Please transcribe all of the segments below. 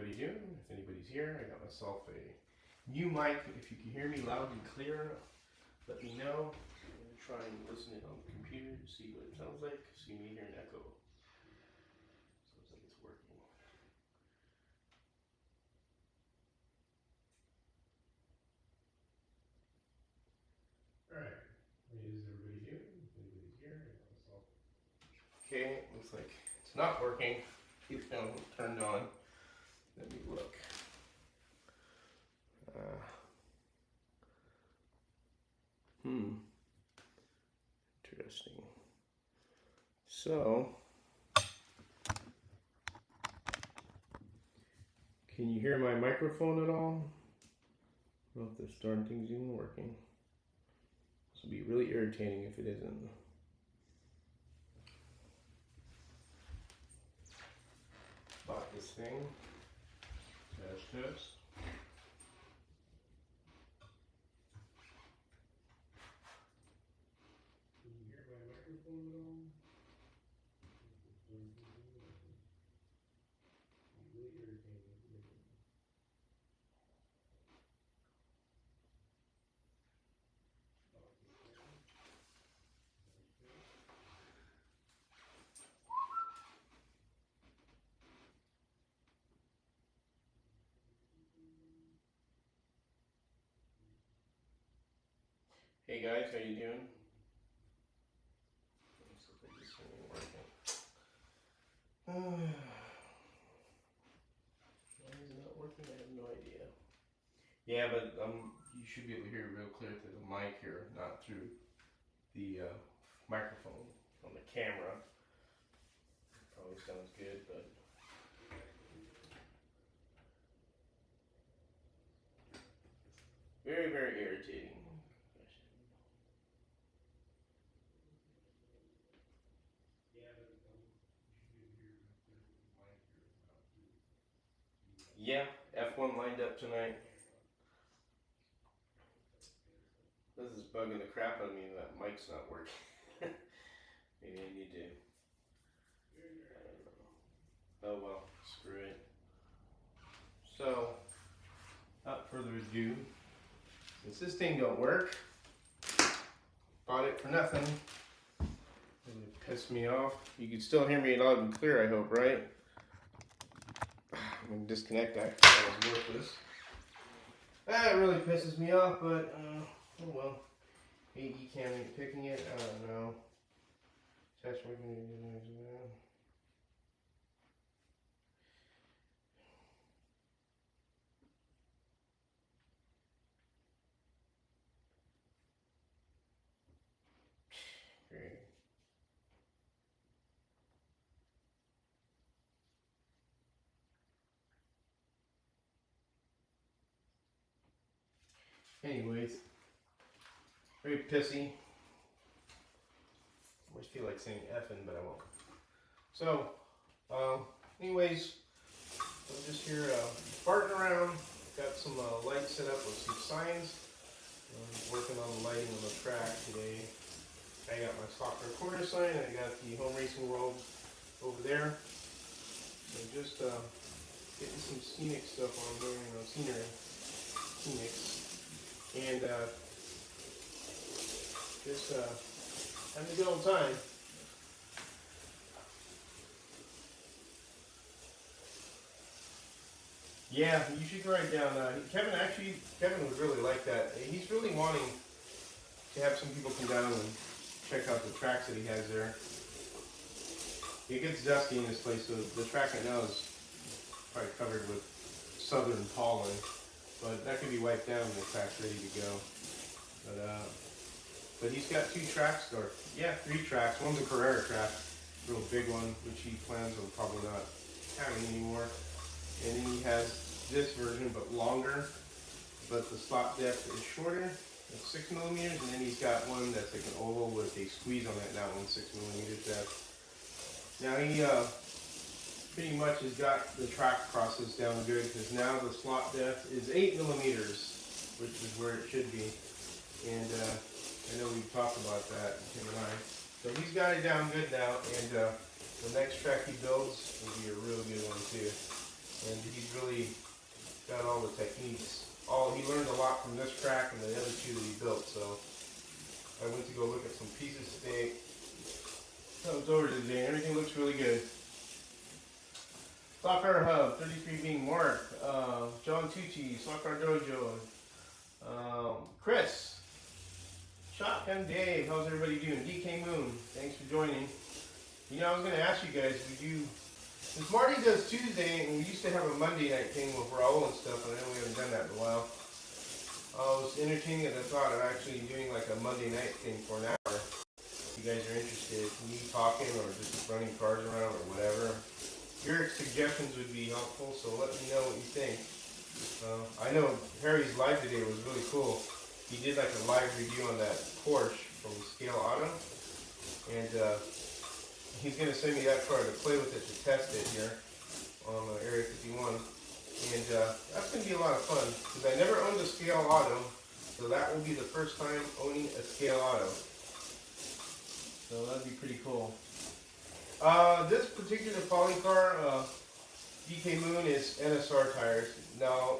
everybody doing? If anybody's here, I got myself a new mic. If you can hear me loud and clear, let me know. I'm going to try and listen it on the computer to see what it sounds like. So you may hear an echo. Sounds like it's working. Alright, what is everybody doing? If anybody's here, I got myself. Okay, looks like it's not working. It's now turned on. Let me look. Interesting. So, can you hear my microphone at all? I don't know if this darn thing's even working. This will be really irritating if it isn't. Bought this thing. Test. Can you hear my microphone at all? Really irritating if it isn't. Hey guys, how you doing? Looks like this thing ain't working. Why is it not working? I have no idea. Yeah, but you should be able to hear real clear through the mic here, not through the microphone on the camera. Probably sounds good, but very, very irritating. Yeah, F1 lined up tonight. This is bugging the crap out of me. That mic's not working. Maybe I need to. I don't know. Oh well, screw it. So, without further ado, since this thing don't work, bought it for nothing. It pissed me off. You can still hear me loud and clear, I hope, right? I'm gonna disconnect that. That was worthless. That really pisses me off, but oh well. AE cam ain't picking it. I don't know. Touch working. Great. Anyways, very pissy. I always feel like saying effing, but I won't. So, anyways, I'm just here farting around. Got some lights set up with some signs. I'm working on the lighting on the track today. I got my stock recorder sign. I got the home racing world over there. So just getting some scenic stuff on there, you know, scenics. And just having a good old time. Yeah, you should write down. Kevin would really like that. He's really wanting to have some people come down and check out the tracks that he has there. It gets dusty in this place, so the track right now is probably covered with southern pollen. But that can be wiped down and the track's ready to go. But he's got 2 tracks, or 3 tracks. One's a Carrera track, real big one, which he plans on probably not having anymore. And then he has this version, but longer, but the slot depth is shorter. It's 6 millimeters, and then he's got one that's like an oval with a squeeze on it. That one's 6 millimeters depth. Now he pretty much has got the track process down good, because now the slot depth is 8 millimeters, which is where it should be. And I know we've talked about that, him and I. So he's got it down good now, and the next track he builds will be a real good one too. and he's really got all the techniques. He learned a lot from this track and the other two that he built. So I went to go look at some pieces today. Comes over today. Everything looks really good. Stock Car Hub, 33 being Mark, John Tucci, Stock Car Dojo, Chris, Shotgun Dave, how's everybody doing? DK Moon, thanks for joining. You know, I was going to ask you guys, since Marty does Tuesday, and we used to have a Monday night thing with Raul and stuff, and I know we haven't done that in a while. I was entertaining the thought of actually doing like a Monday night thing for an hour. If you guys are interested, me talking or just running cars around or whatever. Your suggestions would be helpful, so let me know what you think. I know Harry's live today was really cool. He did like a live review on that Porsche from Scale Auto, and he's going to send me that car to play with it, to test it here on Area 51. And that's going to be a lot of fun, because I never owned a Scale Auto, so that will be the first time owning a Scale Auto. So that'd be pretty cool. This particular poly car, DK Moon, is NSR tires. Now,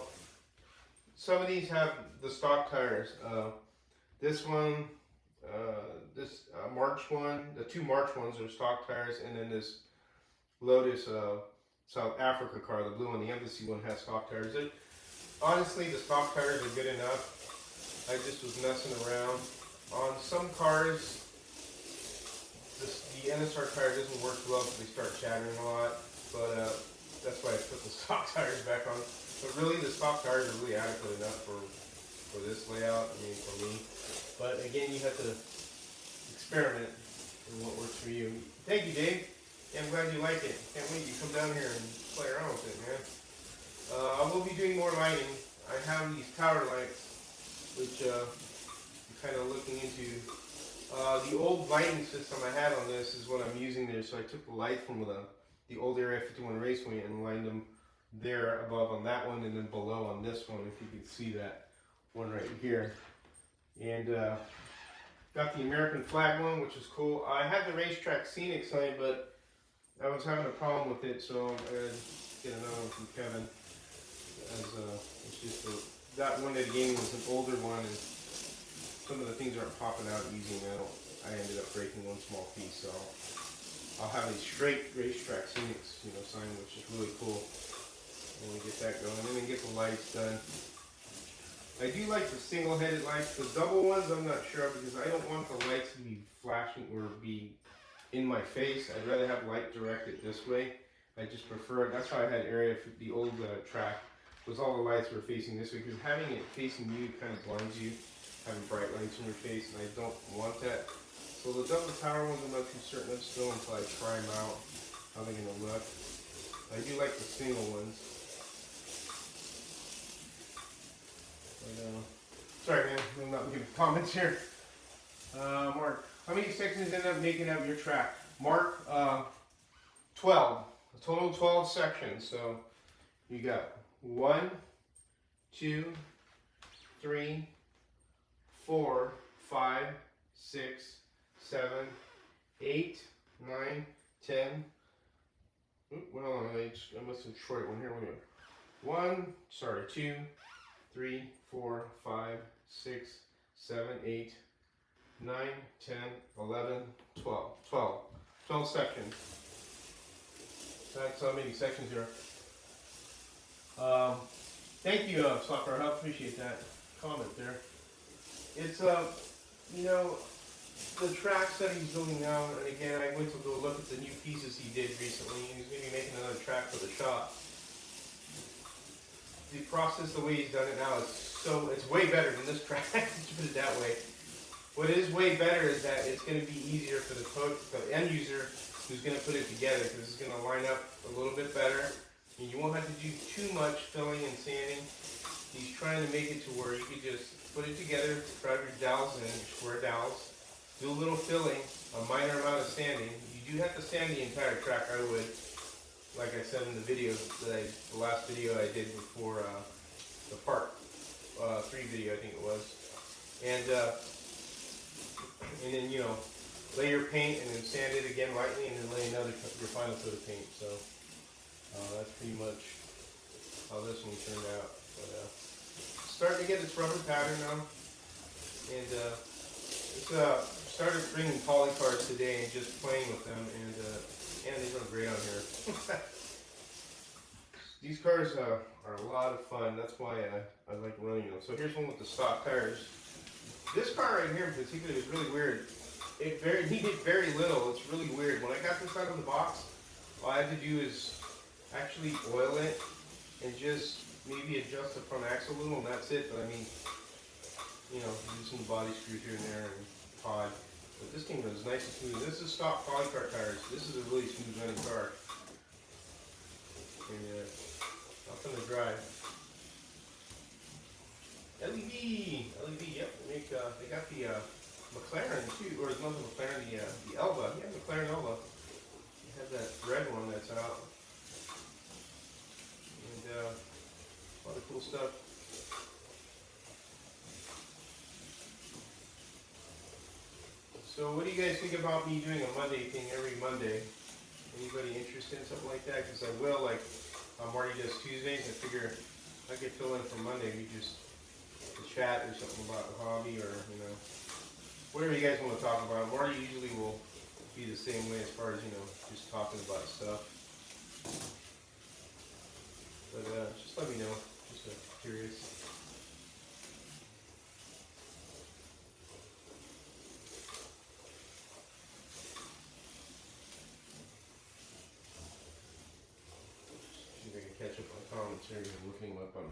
some of these have the stock tires. This one, this March one, the two March ones are stock tires, and then this Lotus South Africa car, the blue one, the Embassy one, has stock tires. Honestly, the stock tires are good enough. I just was messing around. On some cars, the NSR tire doesn't work well because they start chattering a lot, but that's why I put the stock tires back on. But really, the stock tires are really adequate enough for this layout, I mean, for me. But again, you have to experiment in what works for you. Thank you, Dave. Yeah, I'm glad you like it. Can't wait to come down here and play around with it, man. I will be doing more lighting. I have these tower lights, which I'm kind of looking into. The old lighting system I had on this is what I'm using there. So I took the light from the old Area 51 Raceway and lined them there above on that one, and then below on this one, if you can see that one right here. And got the American flag one, which is cool. I had the Racetrack Scenic sign, but I was having a problem with it, so I gotta get another one from Kevin. It's just that one that he gave me was an older one, and some of the things aren't popping out easy, and I ended up breaking one small piece, so I'll have a straight Racetrack Scenic, sign, which is really cool. When we get that going, and then get the lights done. I do like the single-headed lights. The double ones, I'm not sure, because I don't want the lights to be flashing or be in my face. I'd rather have light directed this way. I just prefer it. That's why I had the old track, was all the lights were facing this way, because having it facing you kind of blinds you, having bright lights in your face, and I don't want that. So the double tower ones I'm not too certain of still until I try them out, how they're going to look. I do like the single ones. Sorry, man, I'm not looking at comments here. Mark, how many sections end up making up your track? Mark, 12. A total of 12 sections. So you got 1, 2, 3, 4, 5, 6, 7, 8, 9, 10. Well, I must have shorted one here. 2, 3, 4, 5, 6, 7, 8, 9, 10, 11, 12. 12 sections. That's how many sections there are. Thank you, Software Hub. Appreciate that comment there. It's, the tracks that he's doing now, and again, I went to go look at the new pieces he did recently. He's going to be making another track for the shop. The process, the way he's done it now, it's way better than this track, to put it that way. What is way better is that it's going to be easier for the end user who's going to put it together, because it's going to line up a little bit better, and you won't have to do too much filling and sanding. He's trying to make it to where you can just put it together, drive your dowels in, your square dowels, do a little filling, a minor amount of sanding. You do have to sand the entire track, I would. Like I said in the video, the last video I did before the part 3 video, I think it was. And then, lay your paint and then sand it again lightly, and then lay your final coat of paint. So that's pretty much how this one turned out. But starting to get this rubber pattern now, and it's started bringing poly cards today and just playing with them, and they run great on here. These cars are a lot of fun. That's why I like running them. So here's one with the stock tires. This car right here in particular is really weird. It needed very little. It's really weird. When I got this out of the box, all I had to do is actually oil it and just maybe adjust the front axle a little, and that's it. But I mean, you know, do some body screws here and there and pod. But this thing runs nice and smooth. This is stock polycar tires. This is a really smooth running car. And nothing to drive. LED, yep. They got the McLaren too, or not the McLaren, the Elva. Yeah, McLaren Elva. They have that red one that's out. And a lot of cool stuff. So what do you guys think about me doing a Monday thing every Monday? Anybody interested in something like that? Because I will, like, Marty does Tuesdays. I figure I could fill in for Monday. We just chat or something about a hobby, or, you know, whatever you guys want to talk about. Marty usually will be the same way as far as, you know, just talking about stuff. But just let me know. Just curious. Catch up on comments here. I'm looking them up on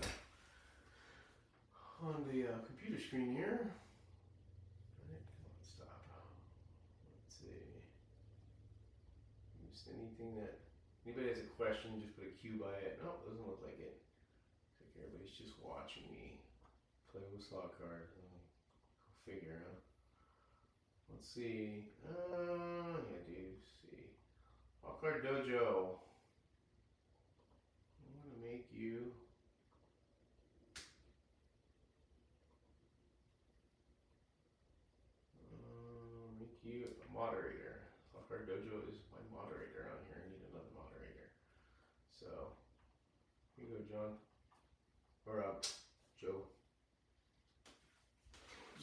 the computer screen here. Alright, come on, stop. Let's see. Just anything that anybody has a question, just put a Q by it. No, it doesn't look like it. Looks like everybody's just watching me play with slot cards. Go figure, huh? Let's see. Yeah, dude. See. Slot Card Dojo. I'm gonna make you a moderator. Slot Card Dojo is my moderator on here. I need another moderator. So here you go, John. Or Joe.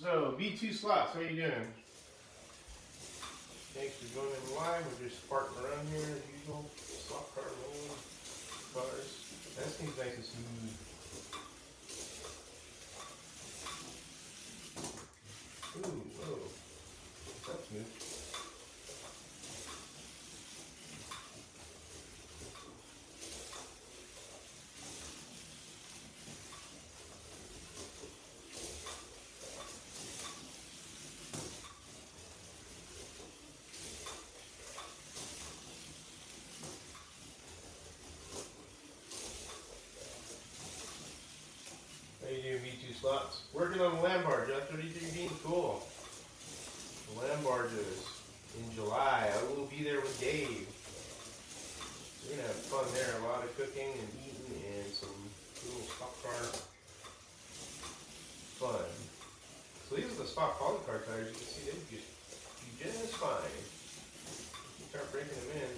So B2 Slots, how you doing? Thanks for joining live. We're just farting around here as usual. Slot card rolling cars. That seems nice and smooth. Ooh, whoa. That's smooth. How you doing, B2 Slots? Working on the land barge, Jeff 33 cool. The land barges in July. I will be there with Dave. We're gonna have fun there. A lot of cooking and eating and some cool stock car fun. So these are the stock polycar tires. You can see they do just fine. If you start breaking them in,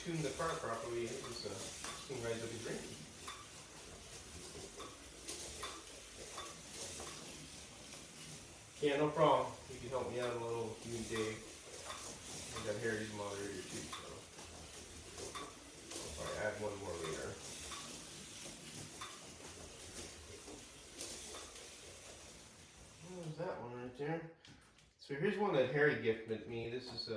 tune the car properly, this thing rides like a dream. Yeah, no problem. You can help me out a little, you and Dave. I got Heritage moderator too, so I'll probably add one more later. There's that one right there. So here's one that Harry gifted me. This is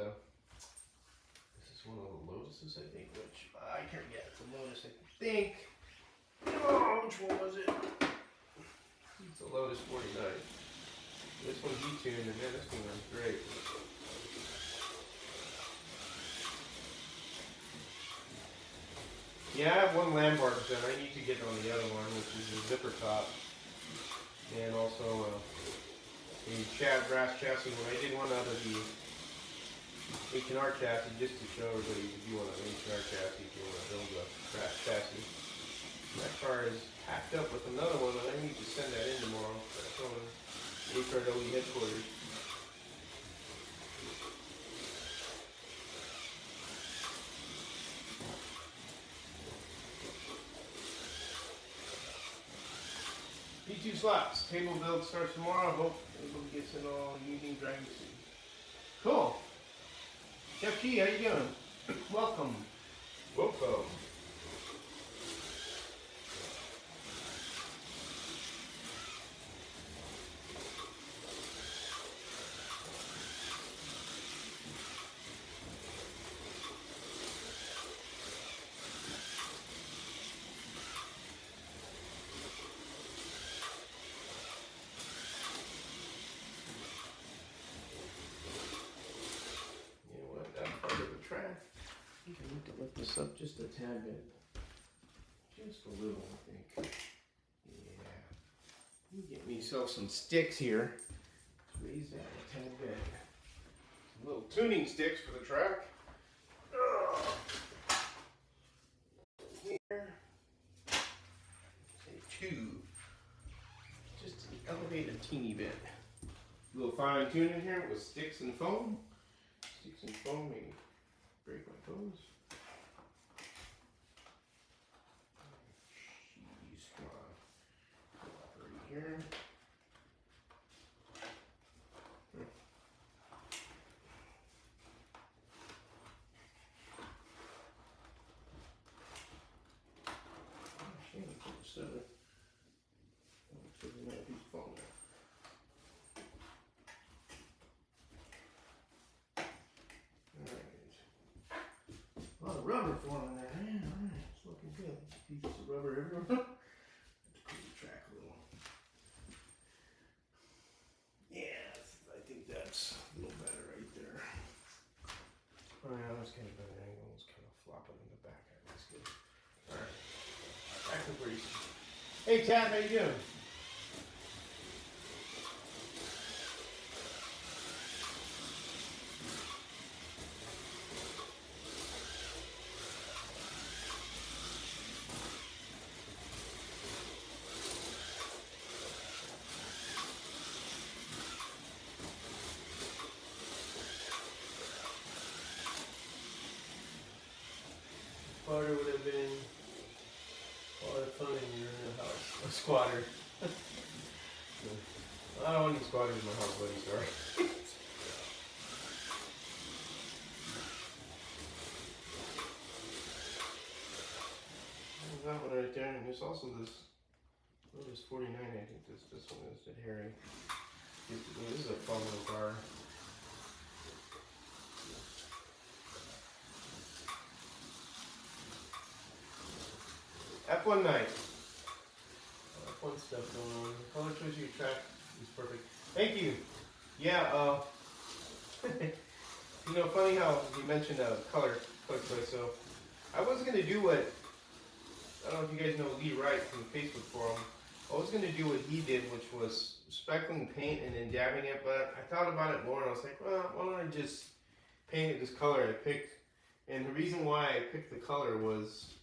one of the Lotuses, I think, which I can't get. It's a Lotus, I think. Oh, which one was it? It's a Lotus 49. This one's detuned, and man, this thing runs great. Yeah, I have one land barge done. I need to get on the other one, which is a zipper top. And also a brass chassis. When I did one out of the H&R chassis, just to show everybody you can do one on an H&R chassis if you want to build a brass chassis. And that car is packed up with another one, and I need to send that in tomorrow. Affordability headquarters. 2 slots. Table build starts tomorrow. I hope everybody gets in all evening driving seat. Cool. Jeff G, how you doing? Welcome. Welcome. You know what? That part of the track. I think I need to lift this up just a tad bit. Just a little, I think. Yeah. Get myself some sticks here. Raise that a tad bit. Some little tuning sticks for the track. Here. Say 2. Just to elevate a teeny bit. A little fine tuning here with sticks and foam. Sticks and foam, maybe break my toes. Jeez, come on. Right here. A lot of rubber forming there, man. Alright, it's looking good. Pieces of rubber everywhere. Let's cool the track a little. Yeah, I think that's a little better right there. Oh yeah, that's kind of better angle. It's kind of flopping in the back. That's good. Alright. Back to breeze. Hey Tad, how you doing? Squatter would have been a lot of fun in your house. A squatter. I don't want any squatters in my house, buddy. Sorry. That one right there. And there's also this. Lotus 49. I think this one is at Harry. This is a fun little car. F1 night. F1 stuff going on. The color choice you track is perfect. Thank you. Yeah, you know, funny how you mentioned color choice. So I was going to do what, I don't know if you guys know Lee Wright from the Facebook forum. I was going to do what he did, which was speckling paint and then dabbing it, but I thought about it more and I was like, well, why don't I just paint it this color I picked? And the reason why I picked the color was,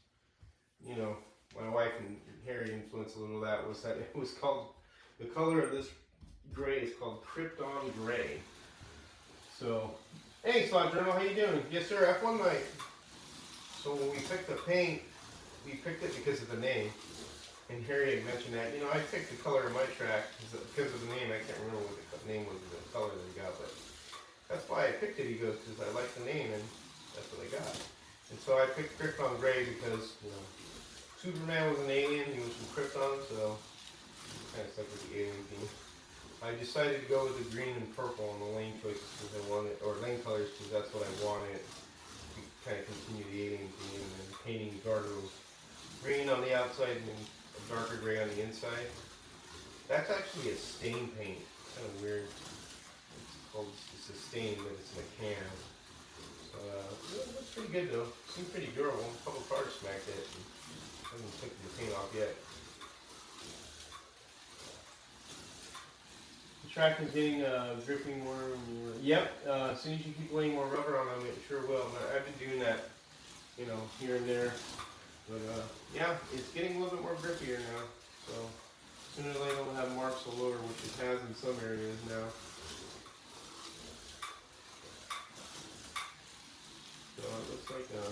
you know, my wife and Harry influenced a little of that, was that it was called, the color of this gray is called Krypton Gray. So, hey Slot Journal, how you doing? Yes sir, F1 night. So when we picked the paint, we picked it because of the name. And Harry had mentioned that, you know, I picked the color of my track because of the name. I can't remember what the name was of the color that he got, but that's why I picked it, he goes, because I like the name and that's what I got. And so I picked Krypton Gray because, you know, Superman was an alien, he was from Krypton, so kind of stuck with the alien theme. I decided to go with the green and purple on the lane choices because I wanted, or lane colors because that's what I wanted to kind of continue the alien theme, and then painting guardrails green on the outside and then a darker gray on the inside. That's actually a stain paint, kind of weird. It's called, it's a stain, but it's in a can. So, it looks pretty good though. Seems pretty durable. A couple cars smacked it. Hasn't took the paint off yet. The track is getting dripping more. Yep. As soon as you keep laying more rubber on them, it sure will. I've been doing that, you know, here and there. But yeah, it's getting a little bit more grippier now. So sooner or later it'll have marks all over, which it has in some areas now. So it looks like a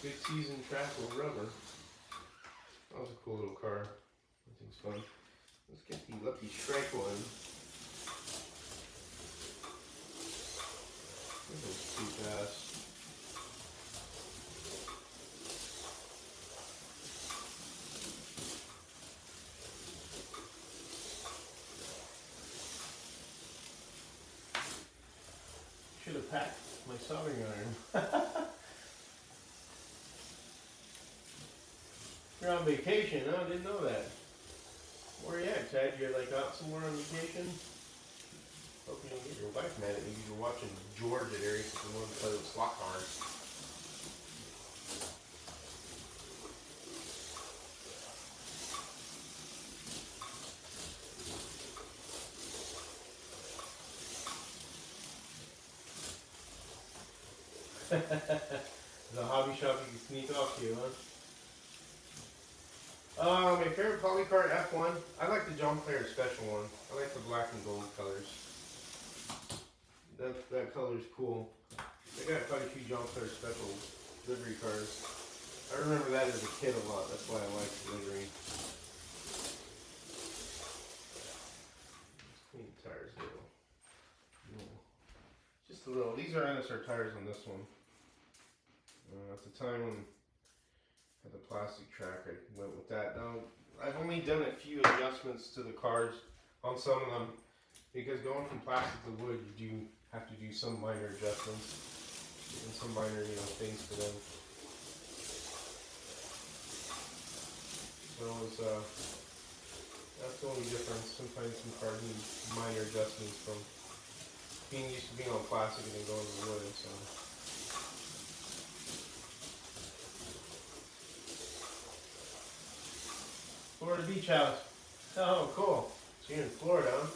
good season track with rubber. That was a cool little car. Everything's fun. Let's get the Lucky Strike one. This is too fast. Should have packed my soldering iron. You're on vacation, huh? I didn't know that. Where are you at, Ted? You're like out somewhere on vacation? Hope you don't get your wife mad at me. You're watching George at Aries if you want to play with slot cars. The hobby shop you can sneak off to, huh? My favorite polycart F1. I like the John Player Special one. I like the black and gold colors. That color is cool. They got quite a few John Player Special livery cars. I remember that as a kid a lot. That's why I like the livery. Let's clean the tires a little. Just a little. These are NSR tires on this one. At the time when I had the plastic track, I went with that. Now, I've only done a few adjustments to the cars on some of them, because going from plastic to wood, you do have to do some minor adjustments and some minor, things for them. So it's, that's the only difference. Sometimes some cars need minor adjustments from being used to being on plastic and then going to wood. So. Florida Beach House. Oh, cool. So you're in Florida, huh?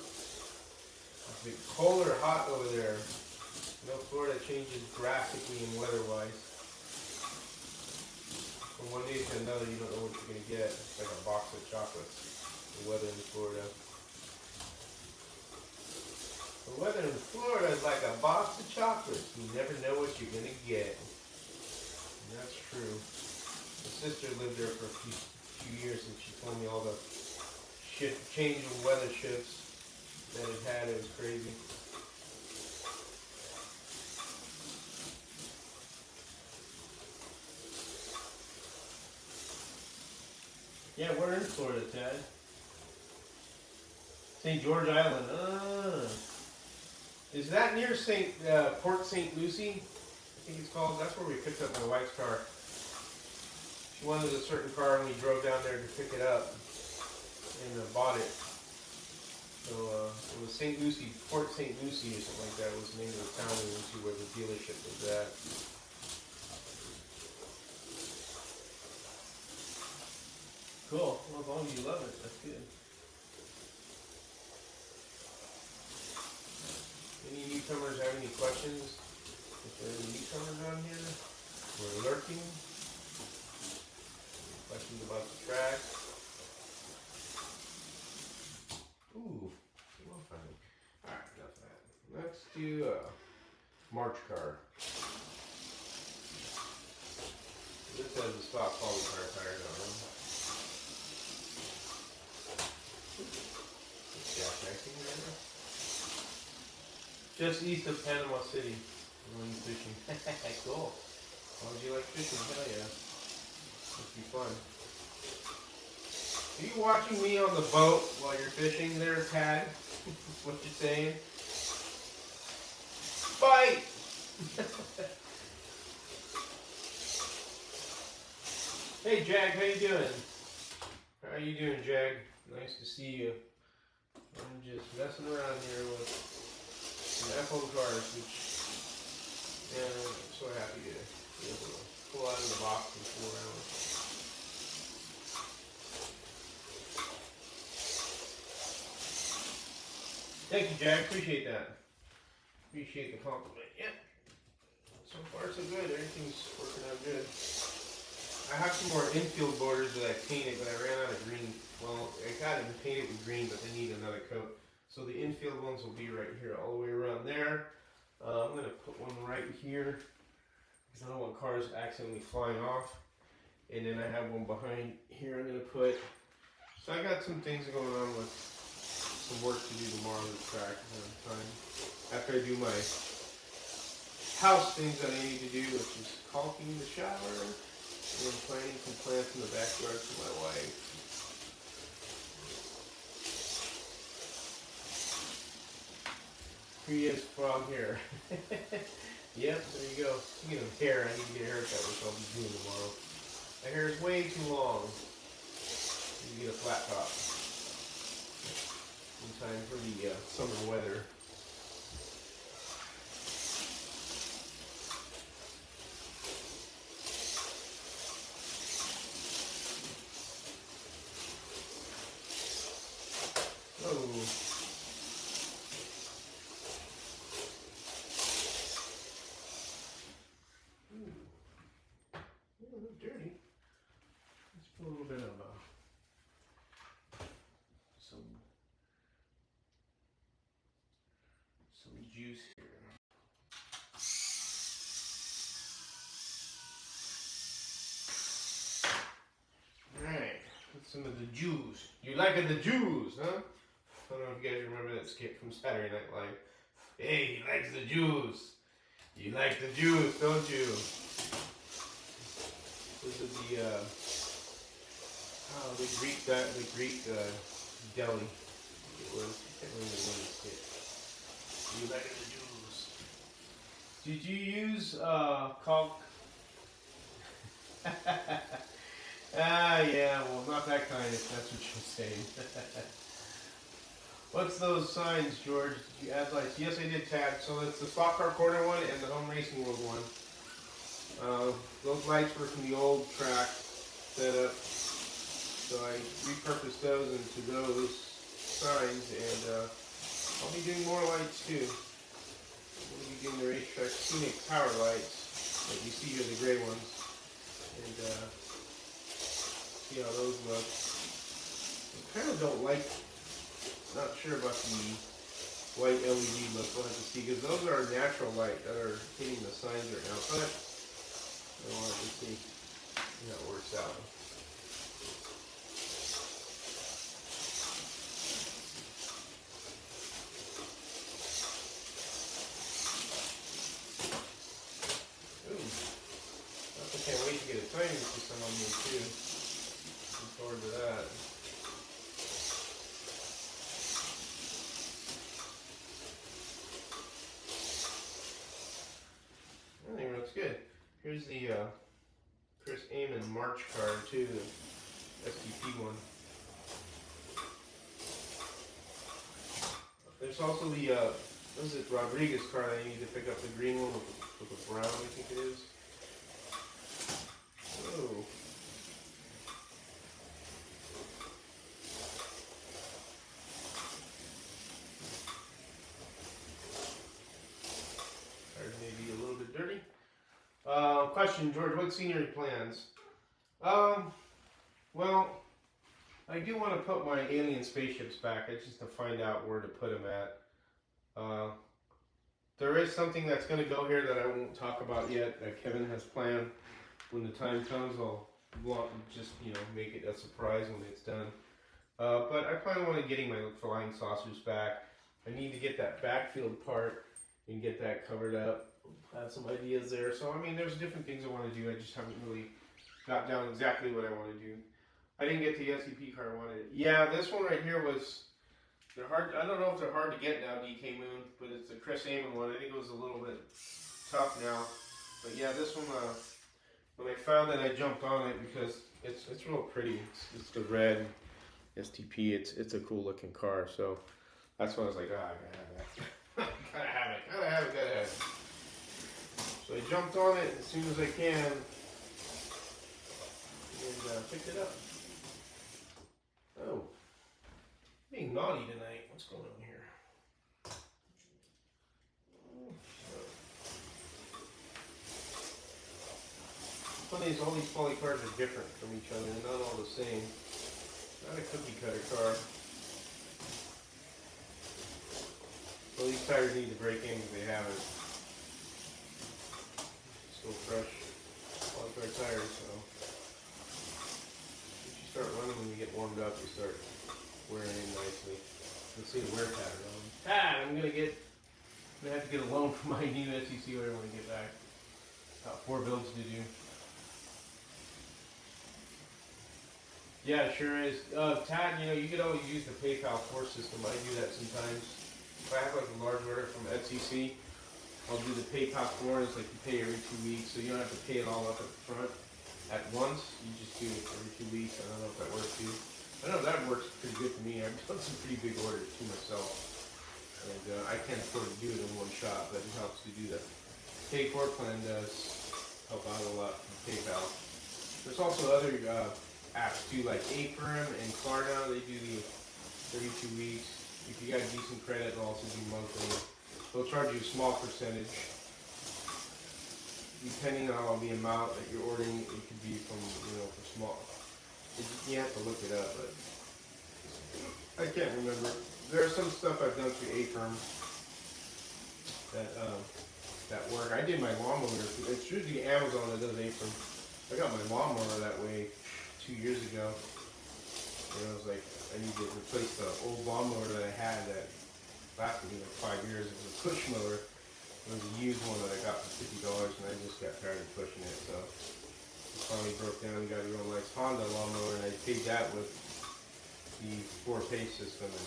Is it cold or hot over there? Florida changes drastically in weather-wise. From one day to another, you don't know what you're going to get. It's like a box of chocolates, the weather in Florida. The weather in Florida is like a box of chocolates. You never know what you're going to get. And that's true. My sister lived there for a few years, and she told me all the change of weather shifts that it had. It was crazy. Yeah, we're in Florida, Ted. St. George Island. Is that near Port St. Lucie? I think it's called. That's where we picked up my wife's car. She wanted a certain car, and we drove down there to pick it up and bought it. So it was St. Lucie, Port St. Lucie or something like that was the name of the town we went to where the dealership was at. Cool. Well, as long as you love it, that's good. Any newcomers have any questions? If there are any newcomers on here, we're lurking. Questions about the track? Ooh, well, fine. Alright, enough of that. Let's do a March car. This has the stock polycar tires on them. Just east of Panama City. We're going fishing. Cool. How would you like fishing? Hell yeah. Must be fun. Are you watching me on the boat while you're fishing there, Tad? What you saying? Bite! Hey, Jag, how you doing? How are you doing, Jag? Nice to see you. I'm just messing around here with some F1 cars, which, yeah, I'm so happy to be able to pull out of the box and fool around with. Thank you, Jack. Appreciate that. Appreciate the compliment. Yeah. So far, so good. Everything's working out good. I have some more infield borders that I painted, but I ran out of green. Well, I got it painted with green, but they need another coat. So the infield ones will be right here, all the way around there. I'm going to put one right here, because I don't want cars accidentally flying off. And then I have one behind here I'm going to put, So I got some things going on with some work to do tomorrow to track time. After I do my house things that I need to do, which is caulking the shower and then planting some plants in the backyard for my wife. Here he is, frog hair. Yep, there you go. Speaking of hair, I need to get a haircut, which I'll be doing tomorrow. My hair is way too long. I need to get a flat top in time for the summer weather. Oh. Dirty. Let's put a little bit of some juice here. All right, put some of the juice. You like the juice, huh? I don't know if you guys remember that skit from Saturday Night Live. Hey, he likes the juice. You like the juice, don't you? This is the Greek deli. It was, I can't remember the skit. You like the juice. Did you use caulk? Yeah, well, not that kind, if that's what you're saying. What's those signs, George? Did you add lights? Yes, I did tag. So it's the Stock Car Corner one and the Home Racing World one. Those lights were from the old track setup. So I repurposed those into those signs, and I'll be doing more lights too. We'll be doing the racetrack scenic power lights that you see here, the gray ones, and see how those look. I kind of don't like, not sure about the white LED look. We'll have to see, because those are natural light that are hitting the signs right now. But I want to see how it works out. I can't wait to get a timing system on me too. Looking forward to that. I think it looks good. Here's the Chris Amon March card too, the STP one. There's also the what is it, Rodriguez card. I need to pick up the green one with the brown, I think it is. Oh. Card may be a little bit dirty. Question, George, what scenery plans? Well, I do want to put my alien spaceships back. It's just to find out where to put them at. There is something that's going to go here that I won't talk about yet that Kevin has planned. When the time comes, I'll just, make it a surprise when it's done. But I plan on getting my flying saucers back. I need to get that backfield part and get that covered up. I have some ideas there. So, I mean, there's different things I want to do. I just haven't really got down exactly what I want to do. I didn't get the SCP car I wanted. Yeah, this one right here was, they're hard. I don't know if they're hard to get now, DK Moon, but it's the Chris Amon one. I think it was a little bit tough now. But yeah, this one, when I found it, I jumped on it because it's real pretty. It's the red STP. It's a cool looking car. So that's why I was like, I gotta have that. gotta have it. So I jumped on it as soon as I can and picked it up. Oh, being naughty tonight. What's going on here? Funny is all these poly cars are different from each other. They're not all the same. Not a cookie cutter car. Well, these tires need to break in because they haven't. Still fresh poly car tires, so. Get you start running, when you get warmed up, you start wearing in nicely. Let's see the wear pattern on. I'm gonna have to get a loan for my new SEC order when I get back. Got 4 builds to do. Yeah, it sure is. Tad, you could always use the PayPal force system. I do that sometimes. If I have like a large order from SEC, I'll do the PayPal force. It's like you pay every 2 weeks, so you don't have to pay it all up at the front at once. You just do it every 2 weeks. I don't know if that works for you. I know that works pretty good for me. I've done some pretty big orders to myself. And I can't afford to do it in one shot, but it helps to do that. Pay for plan does help out a lot from PayPal. There's also other apps too, like Affirm and Klarna. They do the every 2 weeks. If you got decent credit, they'll also do monthly. They'll charge you a small percentage. Depending on the amount that you're ordering, it could be from, for small. You have to look it up, but I can't remember. There's some stuff I've done through Affirm that work. I did my lawnmower. It's usually Amazon that does Affirm. I got my lawnmower that way 2 years ago. And I was like, I need to replace the old lawnmower that I had that lasted me like 5 years. It was a push mower. It was a used one that I got for $50, and I just got tired of pushing it. So it finally broke down and got a real nice Honda lawnmower, and I paid that with the 4-pay system, and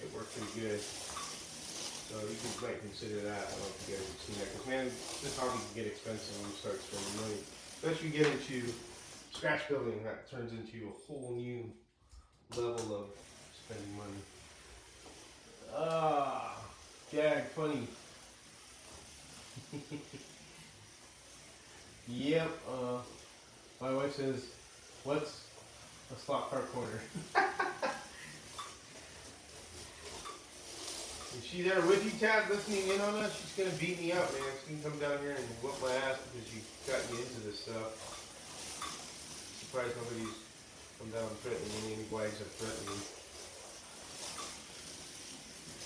it worked pretty good. So you might consider that. I don't know if you guys have seen that, because man, this hobby can get expensive when you start spending money. Especially you get into scratch building, that turns into a whole new level of spending money. Jag, funny. Yep. My wife says, "What's a slot car corner?" Is she there with you, Tad, listening in on us? She's gonna beat me up, man. She's gonna come down here and whoop my ass because she got me into this stuff. Surprised nobody's come down and threatened me. Any wives have threatened me.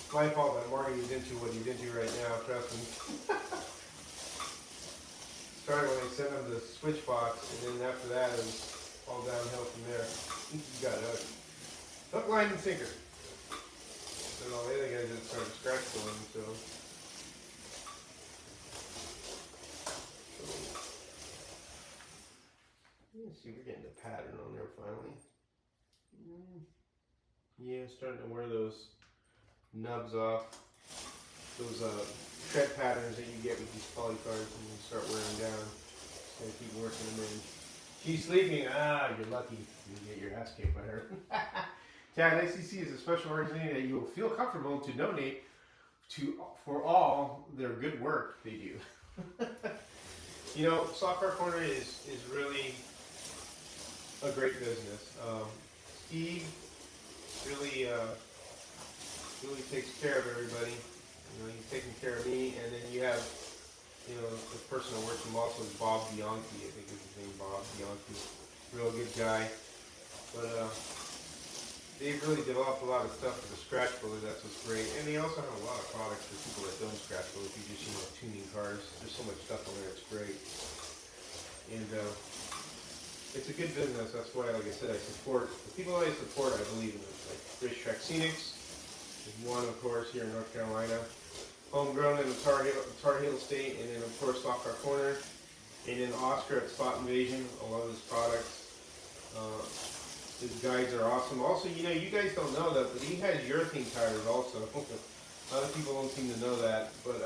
It's my fault that Marty is into what he's into right now, trust me. Started when they sent him the switch box, and then after that it was all downhill from there. He got hook, line, and sinker. And all the other guys just started scratch building, so. Let's see, we're getting the pattern on there finally. Yeah, starting to wear those nubs off. Those tread patterns that you get with these poly cards, and you start wearing down. Just gonna keep working them in. She's sleeping. You're lucky. You get your ass kicked by her. TAG ACC is a special organization that you will feel comfortable to donate to for all their good work they do. Slot Car Corner is really a great business. Steve really takes care of everybody. He's taking care of me, and then you have, the person that works with him also is Bob Bianchi. I think is his name, Bob Bianchi. Real good guy. But they've really developed a lot of stuff for the scratch builder. That's what's great. And they also have a lot of products for people that don't scratch build. If you just tuning cars, there's so much stuff on there. It's great. And it's a good business. That's why, like I said, I support the people that I support. I believe in it. Like Racetrack Scenics is one, of course, here in North Carolina. Homegrown in the Tar Heel State, and then of course Slot Car Corner, and then Oscar at Spot Invasion. I love his products. His guides are awesome. Also, you guys don't know that, but he has urethane tires also. A lot of people don't seem to know that, but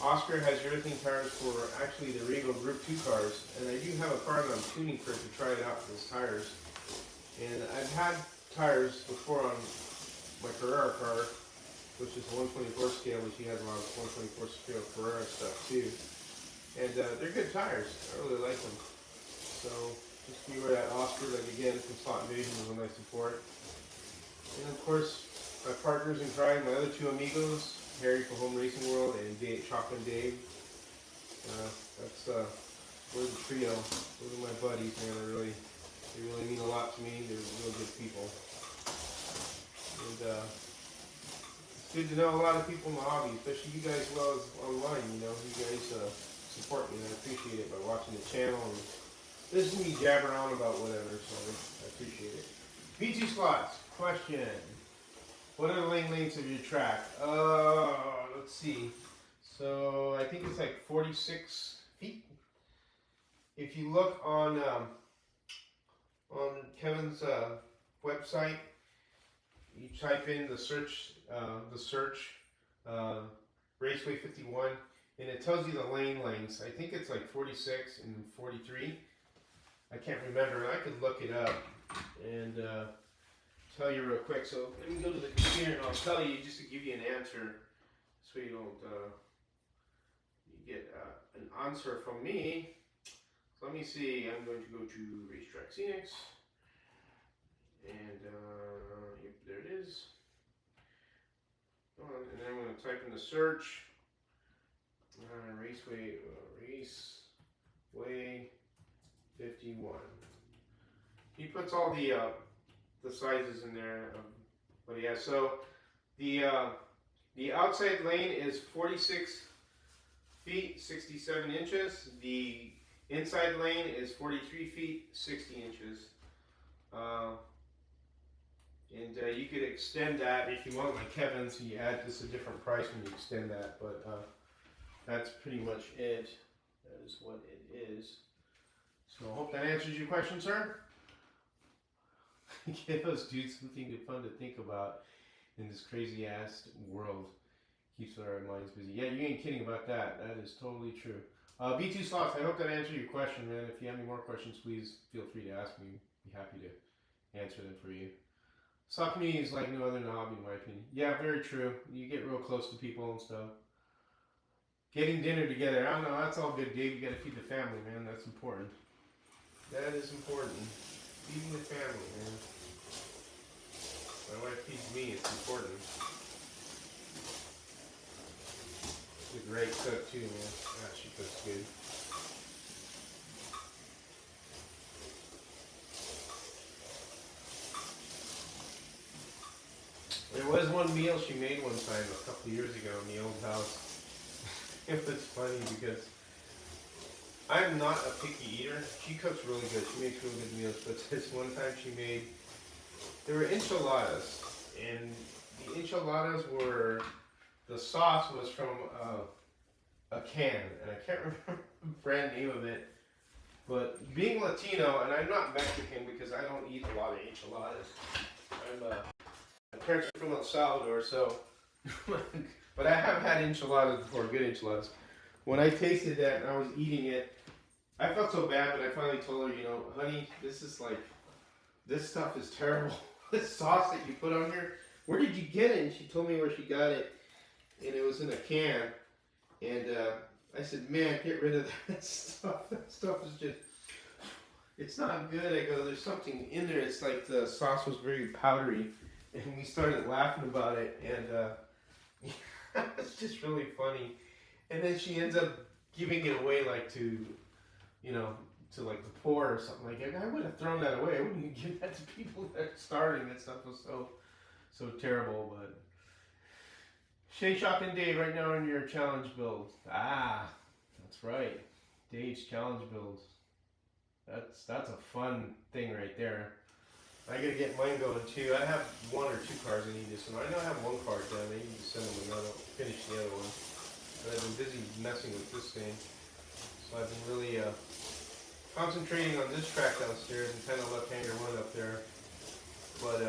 Oscar has urethane tires for actually the Regal Group 2 cars, and I do have a car that I'm tuning for to try it out for his tires. And I've had tires before on my Carrera car, which is a 124 scale, which he has a lot of 124 scale Carrera stuff too. And they're good tires. I really like them. So just beware that Oscar, like again, from Slot Invasion was a nice support. And of course, my partners in crime, my other 2 amigos, Harry from Home Racing World and Chocolate Dave. We're the trio. Those are my buddies, man. They really mean a lot to me. They're real good people. And it's good to know a lot of people in the hobby, especially you guys as well as online. You guys support me, and I appreciate it by watching the channel and listen to me jabber on about whatever, so I appreciate it. B2 slots, question. What are the lengths of your track? Let's see. So I think it's like 46 feet. If you look on Kevin's website, you type in the search Raceway 51, and it tells you the lane lengths. I think it's like 46 and 43. I can't remember. I could look it up and tell you real quick. So let me go to the computer and I'll tell you just to give you an answer, so you don't you get an answer from me. So let me see. I'm going to go to Racetrack Scenics, and yep, there it is. And then I'm going to type in the search Raceway 51. He puts all the sizes in there of what he has. So the outside lane is 46 feet 67 inches. The inside lane is 43 feet 60 inches. And you could extend that if you want, like Kevin, so you add just a different price when you extend that, but that's pretty much it. That is what it is. So I hope that answers your question, sir. Give us, dude, something fun to think about in this crazy ass world. Keeps our minds busy. Yeah, you ain't kidding about that. That is totally true. B2 Slots, I hope that answered your question, man. If you have any more questions, please feel free to ask me. I'd be happy to answer them for you. Slot community is like no other than a hobby, in my opinion. Yeah, very true. You get real close to people and stuff. Getting dinner together, I don't know, that's all good, Dave. You gotta feed the family, man. That's important. That is important. Feeding the family, man. My wife feeds me, it's important. She's a great cook too, man. Ah, she cooks good. There was one meal she made one time a couple of years ago in the old house. It was funny because I'm not a picky eater. She cooks really good. She makes really good meals. But this one time she made, there were enchiladas. And the enchiladas were, the sauce was from a can. And I can't remember the brand name of it. But being Latino, and I'm not Mexican because I don't eat a lot of enchiladas. My parents are from El Salvador, so, but I have had enchiladas before, good enchiladas. When I tasted that and I was eating it, I felt so bad, but I finally told her, you know, honey, this is like, this stuff is terrible. This sauce that you put on here, where did you get it? And she told me where she got it, and it was in a can. And I said, man, get rid of that stuff. That stuff is just, it's not good. I go, there's something in there. It's like the sauce was very powdery. And we started laughing about it, and it's just really funny. And then she ends up giving it away, like to, you know, to like the poor or something like that. I would have thrown that away. I wouldn't give that to people that are starving. That stuff was so terrible. But Shay Shock and Dave, right now in your challenge build. Ah, that's right, Dave's challenge build. That's a fun thing right there. I gotta get mine going too. I have one or two cars I need to send. I know I have one car done. I need to send them another, finish the other one. But I've been busy messing with this thing. So I've been really concentrating on this track downstairs and kind of left-hander one up there. But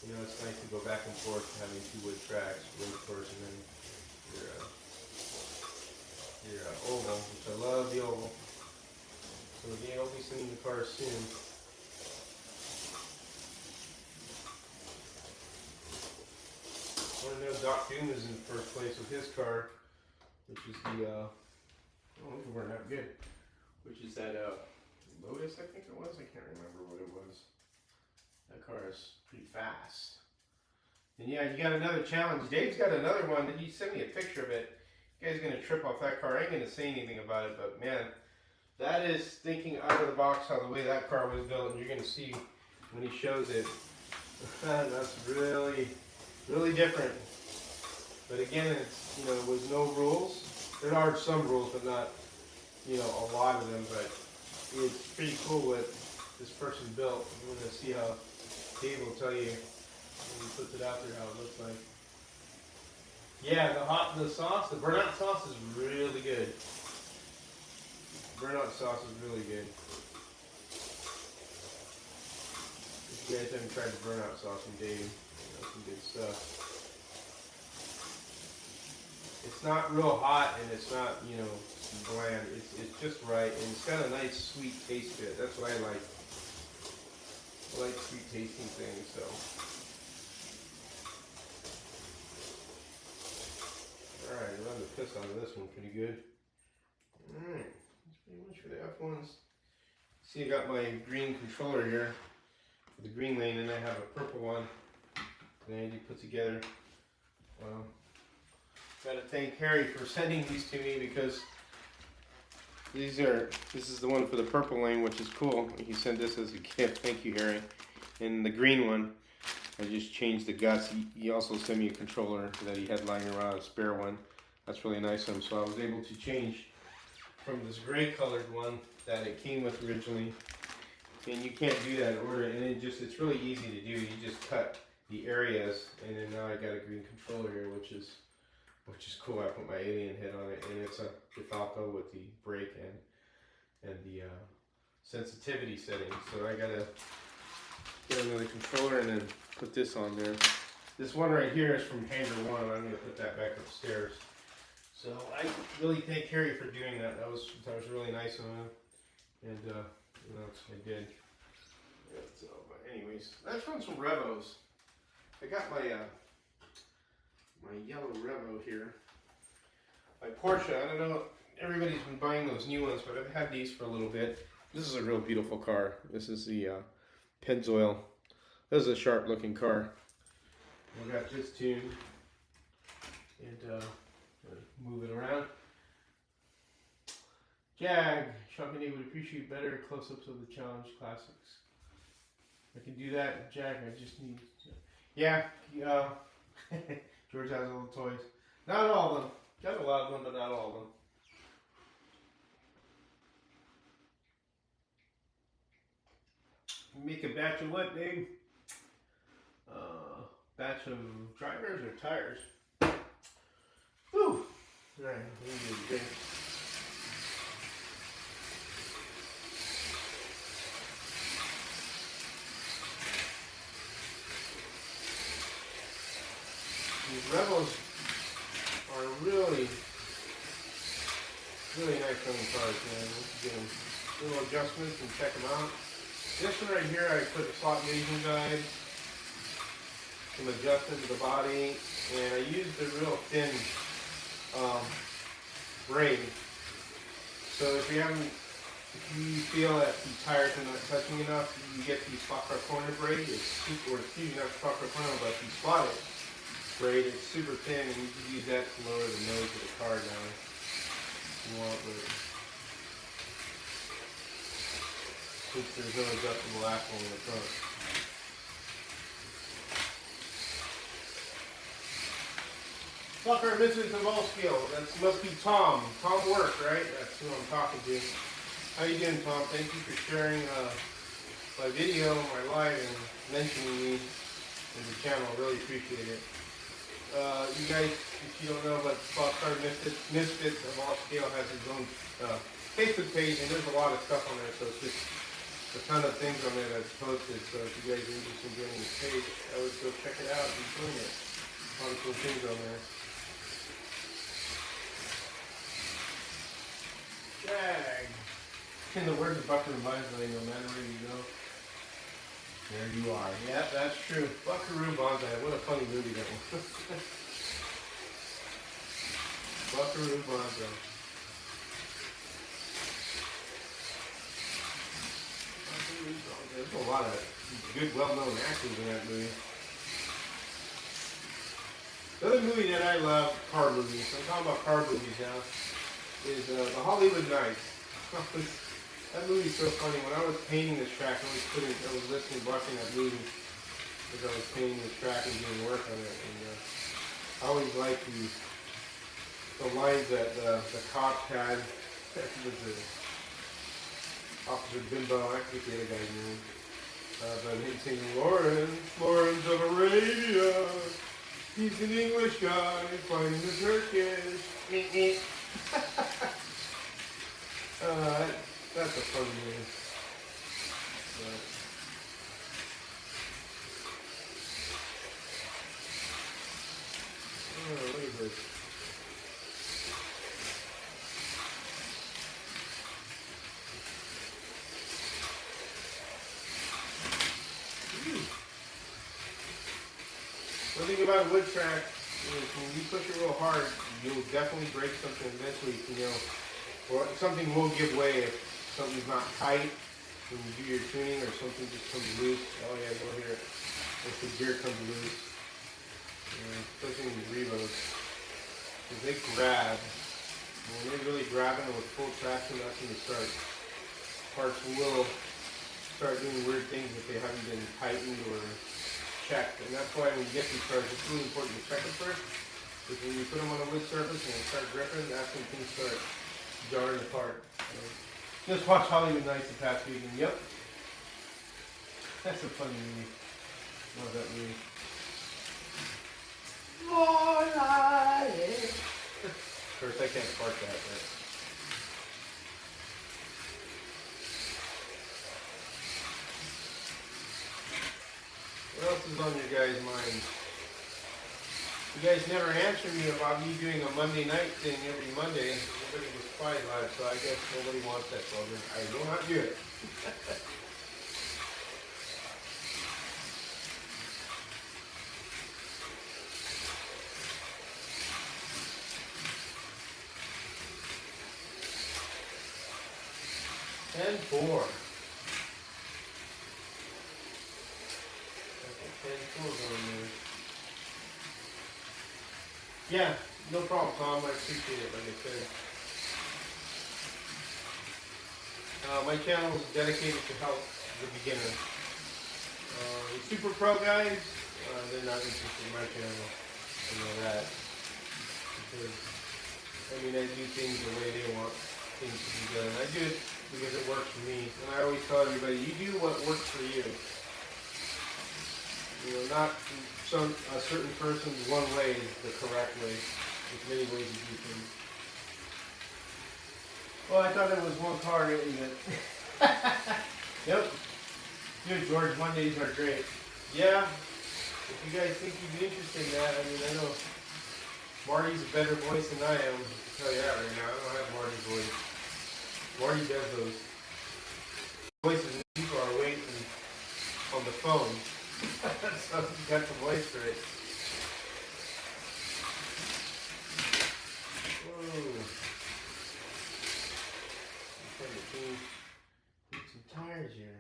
you know, it's nice to go back and forth having two wood tracks, road course, and then your oval, which I love the oval. So again, I'll be sending the cars soon. I know Doc Doom is in first place with his car, which is the, oh, these weren't that good, which is that Lotus, I think it was. I can't remember what it was. That car is pretty fast. And yeah, you got another challenge. Dave's got another one. He sent me a picture of it. You guys are going to trip off that car. I ain't going to say anything about it, but man, that is thinking out of the box how the way that car was built, and you're going to see when he shows it. That's really different. But again, it's, you know, with no rules. There are some rules, but not, you know, a lot of them. But it's pretty cool what this person built. I'm gonna see how Dave will tell you when he puts it out there how it looks like. Yeah, the sauce, the burnout sauce is really good. Burnout sauce is really good. If you guys haven't tried the burnout sauce from Dave, some good stuff. It's not real hot and it's not, bland. It's just right and it's got a nice sweet taste to it. That's what I like. I like sweet tasting things, so. Alright, I'm gonna piss onto this one pretty good. Alright, that's pretty much for the F1s. See, I got my green controller here for the green lane, and I have a purple one that Andy put together. Gotta thank Harry for sending these to me because this is the one for the purple lane, which is cool. He sent this as a gift. Thank you, Harry. And the green one, I just changed the guts. He also sent me a controller that he had lying around, a spare one. That's really nice of him. So I was able to change from this gray colored one that it came with originally. And you can't do that in order. And it's really easy to do. You just cut the areas, and then now I got a green controller here, which is cool. I put my alien head on it, and it's a Falco with the brake and the sensitivity settings. So I gotta get another controller and then put this on there. This one right here is from Hanger 1. I'm gonna put that back upstairs. So I really thank Harry for doing that. That was really nice of him, and I did. Yeah, so, but anyways, let's run some Revos. I got my my yellow Revo here. My Porsche, I don't know, everybody's been buying those new ones, but I've had these for a little bit. This is a real beautiful car. This is the Pennzoil. This is a sharp looking car. I got this tuned and move it around. Jag, Champagne would appreciate better close-ups of the Challenge Classics. I can do that, Jag, I just need... Yeah, George has all the toys. Not all of them. Got a lot of them, but not all of them. Make a batch of what, Dave? Batch of drivers or tires? Whew. Alright, let me do a drink. These Rebels are really nice running cars, man. You can do little adjustments and check them out. This one right here, I put a slot gauging guide, some adjustment to the body, and I used a real thin braid. So if you feel that the tires are not touching enough, you get the spot car corner braid. It's super, not spot car corner, but the spot it. Braid, it's super thin, and you can use that to lower the nose of the car down if you want, but since there's no adjustable axle in the front. Fucker Mrs. of all skill, that must be Tom. Tom Work, right? That's who I'm talking to. How you doing, Tom? Thank you for sharing my video, my live, and mentioning me in the channel. Really appreciate it. You guys, if you don't know, but Spot Car Misfits of all scale has his own Facebook page, and there's a lot of stuff on there, so it's just a ton of things on there that's posted. So if you guys are interested in joining this page, I would go check it out and join it. A lot of cool things on there. Jag. In the words of Bucker reminds me, no matter where you go, there you are. Yeah, that's true. Buckaroo Banzai. What a funny movie that was. Buckaroo Banzai. There's a lot of good, well-known actors in that movie. The other movie that I love, car movies, I'm talking about car movies now, is The Hollywood Nights. That movie's so funny. When I was painting this track, I was listening, watching that movie as I was painting this track and doing work on it. And I always liked the lines that the cops had. I Officer Bimbo, I forget the other guy's name. But he's singing Lawrence of Arabia. He's an English guy fighting the Turkish. That's a fun movie. What is this? One thing about wood track is when you push it real hard, you'll definitely break something eventually, or something will give way if something's not tight when you do your tuning, or something just comes loose. Oh yeah, go here. If the gear comes loose. Especially in the Revos. Because they grab. When they're really grabbing it with full traction, that's when parts will start doing weird things if they haven't been tightened or checked. And that's why when you get these cars, it's really important to check them first. Because when you put them on a wood surface and they start gripping, that's when things start jarring apart. So, just watch Hollywood Nights the past weekend. Yep. That's a funny movie. Love that movie. More life. Of course, I can't spark that, but. What else is on your guys' minds? You guys never answer me about me doing a Monday night thing every Monday. Nobody was quiet about it, so I guess nobody wants that program. I will not do it. And 4. Yeah, no problem, Tom. I appreciate it, like I said. My channel is dedicated to help the beginner. The super pro guys, they're not interested in my channel. I know that. Because, I do things the way they want things to be done. I do it because it works for me. And I always tell everybody, you do what works for you. Not a certain person's one way is the correct way. There's many ways to do things. Well, I thought it was one car, isn't it? Yep. Good, George. Mondays are great. Yeah. If you guys think you'd be interested in that, I know Marty's a better voice than I am. I'll tell you that right now. I don't have Marty's voice. Marty does those voices when people are waiting on the phone. So you got the voice for it. Whoa. I'm trying to put some tires here.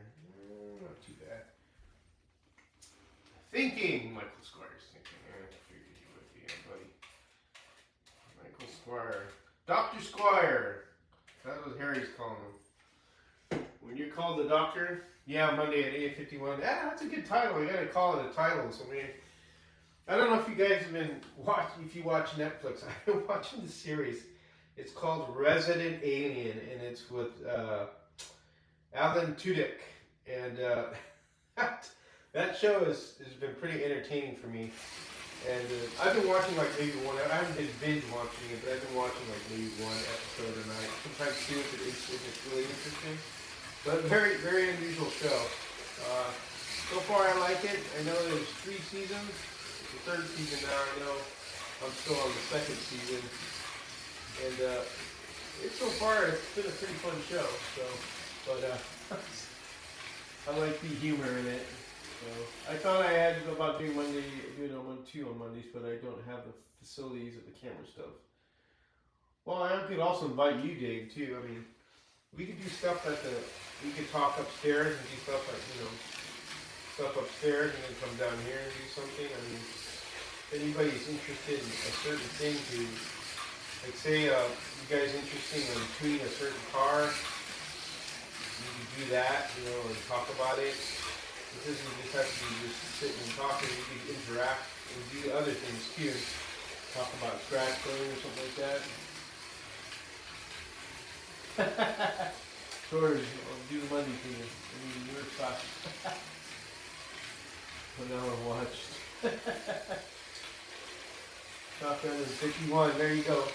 Not too bad. Thinking! Michael Squire's thinking. I figured you would be, buddy. Michael Squire. Dr. Squire! That's what Harry's calling him. When you call the doctor, yeah, Monday at 8:51. Yeah, that's a good title. You gotta call it a title. So I don't know if you guys have been if you watch Netflix. I've been watching the series. It's called Resident Alien, and it's with Alan Tudyk. And that show has been pretty entertaining for me. And I've been watching like maybe one. I haven't been binge watching it, but I've been watching like maybe one episode a night. Sometimes two if it's really interesting. But very, very unusual show. So far I like it. I know there's 3 seasons. It's the 3rd season now. I know I'm still on the 2nd season. And so far it's been a pretty fun show. But I like the humor in it. So I thought I had about doing two on Mondays, but I don't have the facilities of the camera stuff. Well, I could also invite you, Dave, too. We could do stuff we could talk upstairs and do stuff like, stuff upstairs and then come down here and do something. If anybody's interested in a certain thing like say, you guys interested in tuning a certain car, you could do that, and talk about it. It doesn't just have to be just sitting and talking, you could interact and do other things too. Talk about scratch filling or something like that. George, do the Monday to you. I mean, you were stuck. An hour watched. Shotgun is 51. There you go.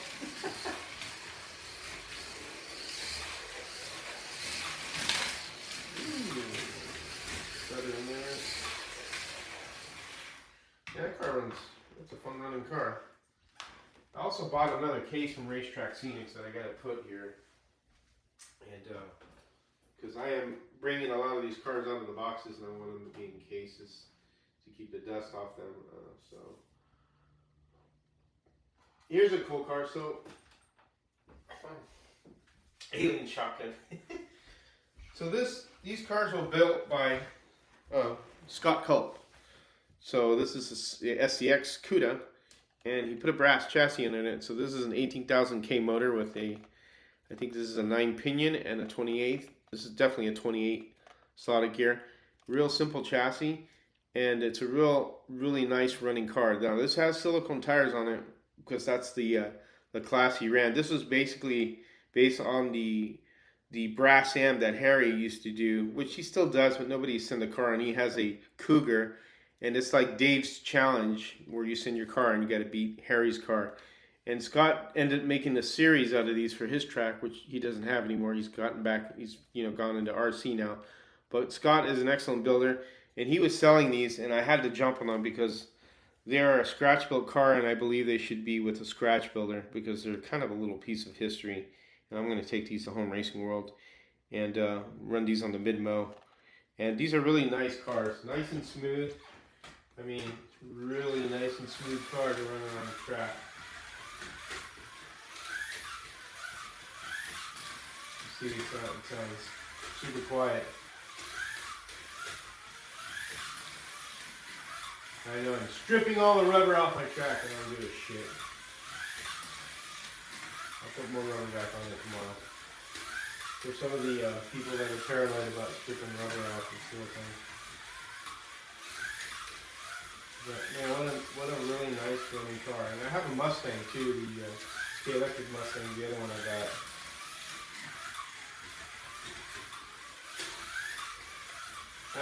In there. Yeah, that car runs. It's a fun running car. I also bought another case from Racetrack Scenics that I got to put here, and because I am bringing a lot of these cars out of the boxes, and I want them to be in cases to keep the dust off them. So here's a cool car. So alien shotgun. So these cars were built by Scott Culp. So this is a SCX CUDA, and he put a brass chassis in it. So this is an 18,000 K motor with I think this is a 9 pinion and a 28. This is definitely a 28 slotted gear. Real simple chassis, and it's a really nice running car. Now this has silicone tires on it because that's the class he ran. This was basically based on the brass am that Harry used to do, which he still does, but nobody sent a car, and he has a Cougar, and it's like Dave's challenge where you send your car and you got to beat Harry's car. And Scott ended up making a series out of these for his track, which he doesn't have anymore. He's gotten back, he's gone into RC now. But Scott is an excellent builder, and he was selling these, and I had to jump on them because they are a scratch built car, and I believe they should be with a scratch builder because they're kind of a little piece of history. And I'm going to take these to Home Racing World and run these on the mid-mow. And these are really nice cars, nice and smooth. I mean, really nice and smooth car to run around the track. You see, it sounds super quiet. I know, I'm stripping all the rubber off my track and I don't give a shit. I'll put more rubber back on it tomorrow. For some of the people that are paranoid about stripping rubber off and silicone. But man, what a really nice running car. And I have a Mustang too, the electric Mustang, the other one I got.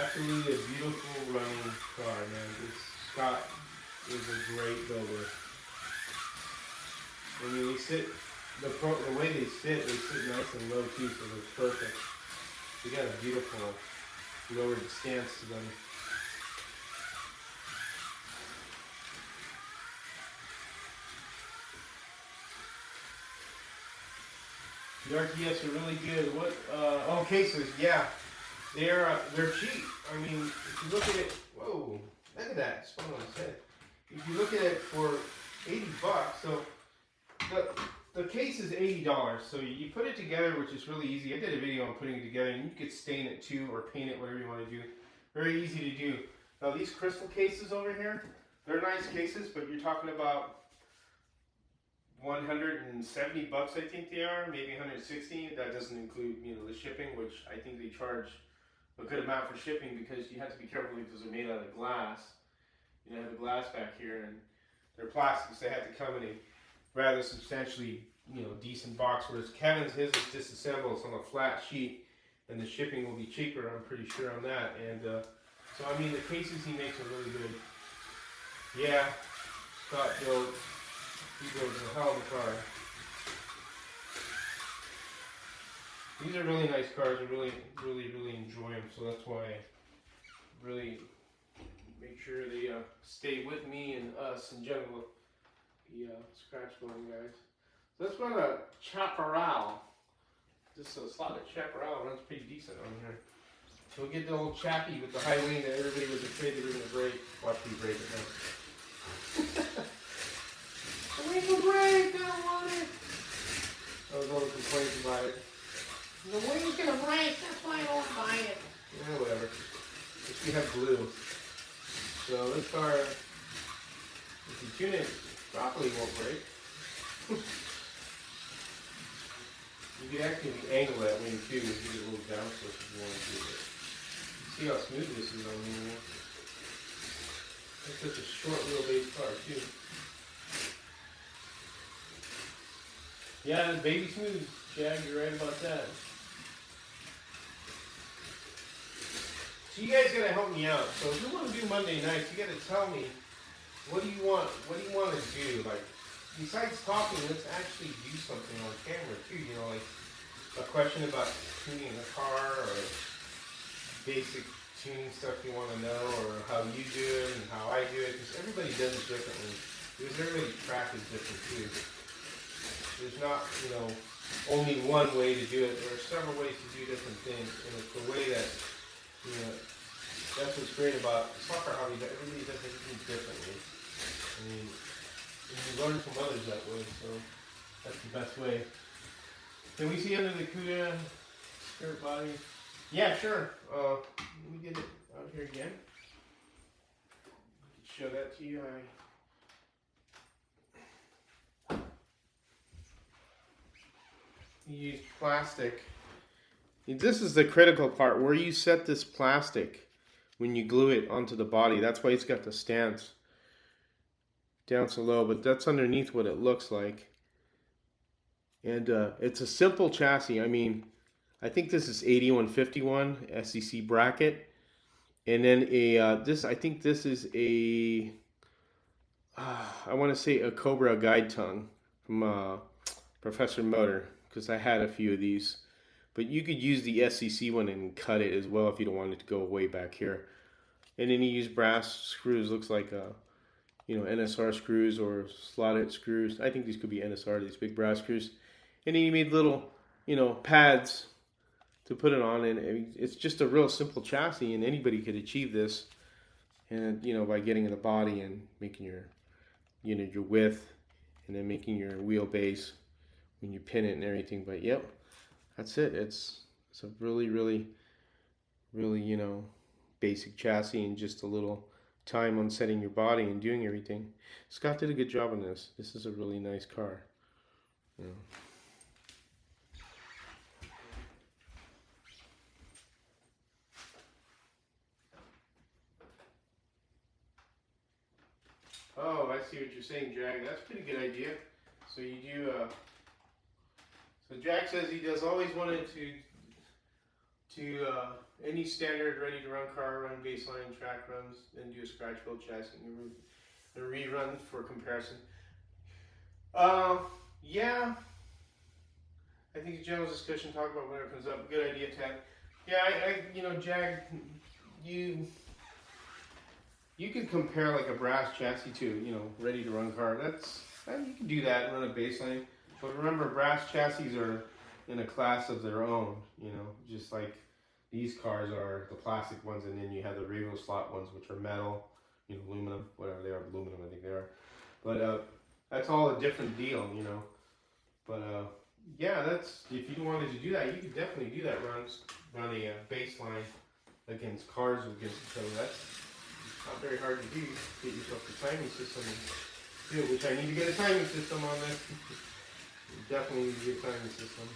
Absolutely a beautiful running car, man. Scott is a great builder. I mean, the way they sit nice and low too, so it's perfect. They got a beautiful lowered stance to them. The RTS are really good. Cases, yeah. They're cheap. I mean, if you look at it, whoa, look at that, spun on its head. If you look at it for $80, so the case is $80. So you put it together, which is really easy. I did a video on putting it together, and you could stain it too, or paint it, whatever you want to do. Very easy to do. Now these crystal cases over here, they're nice cases, but you're talking about $170, I think they are, maybe $160. That doesn't include, the shipping, which I think they charge a good amount for shipping because you have to be careful because they're made out of glass. I have the glass back here, and they're plastics. They have to come in a rather substantially, decent box. Whereas Kevin's, his is disassembled. It's on a flat sheet, and the shipping will be cheaper. I'm pretty sure on that. And so I mean, the cases he makes are really good. Yeah, Scott built. He builds a hell of a car. These are really nice cars. I really enjoy them. So that's why I really make sure they stay with me and us in general. The scratch building guys. So let's run a Chaparral. This slotted Chaparral runs pretty decent on here. So we'll get the old Chappy with the high wing that everybody was afraid they were going to break. Watch me break it now. The wing will break, I don't want it. That was all the complaints about it. The wing's going to break, that's why I don't buy it. Yeah, whatever. At least we have glue. So this car, if you tune it properly, won't break. You can actually angle that wing too if you get a little down switch if you want to do it. See how smooth this is on here. It's such a short wheelbase car too. Yeah, it's baby smooth, Chad, you're right about that. So you guys gotta help me out. So if you want to do Monday nights, you gotta tell me what do you want. What do you want to do? Like besides talking, let's actually do something on camera too. You know, like a question about tuning a car or basic tuning stuff you want to know, or how you do it and how I do it. Because everybody does it differently. Because everybody's track is different too. There's not, only one way to do it. There are several ways to do different things, and it's the way that, that's what's great about soccer hobby, that everybody does everything differently. I mean, and you learn from others that way, so that's the best way. Can we see under the CUDA skirt body? Yeah, sure. Let me get it out here again. Show that to you. You use plastic. This is the critical part, where you set this plastic when you glue it onto the body. That's why it's got the stance down so low, but that's underneath what it looks like. And it's a simple chassis. I mean, I think this is 8151 SEC bracket, and then I think this is a I want to say a Cobra guide tongue from Professor Motor, because I had a few of these. But you could use the SEC one and cut it as well if you don't want it to go way back here. And then you use brass screws. Looks like NSR screws or slotted screws. I think these could be NSR, these big brass screws. And then you made little, pads to put it on. And it's just a real simple chassis, and anybody could achieve this. And, by getting in the body and making your, your width, and then making your wheelbase when you pin it and everything. But yep, that's it. It's a really, really, really, basic chassis, and just a little time on setting your body and doing everything. Scott did a good job on this. This is a really nice car. Oh, I see what you're saying, Jag. That's a pretty good idea. So you do, so Jag says he does always wanted to any standard ready to run car, run baseline track runs, then do a scratch build chassis and a rerun for comparison. Yeah. I think it's general discussion, talk about whatever comes up. Good idea, Tad. Yeah, Jag, you could compare like a brass chassis to, ready to run car. You can do that and run a baseline. But remember, brass chassis are in a class of their own, just like these cars are the plastic ones, and then you have the Revo slot ones, which are metal, aluminum, whatever they are, aluminum, I think they are. But that's all a different deal, But yeah, if you wanted to do that, you could definitely do that. Run a baseline against cars against each other. That's not very hard to do. Get yourself the timing system and do it, which I need to get a timing system on this. Definitely need to get a timing system.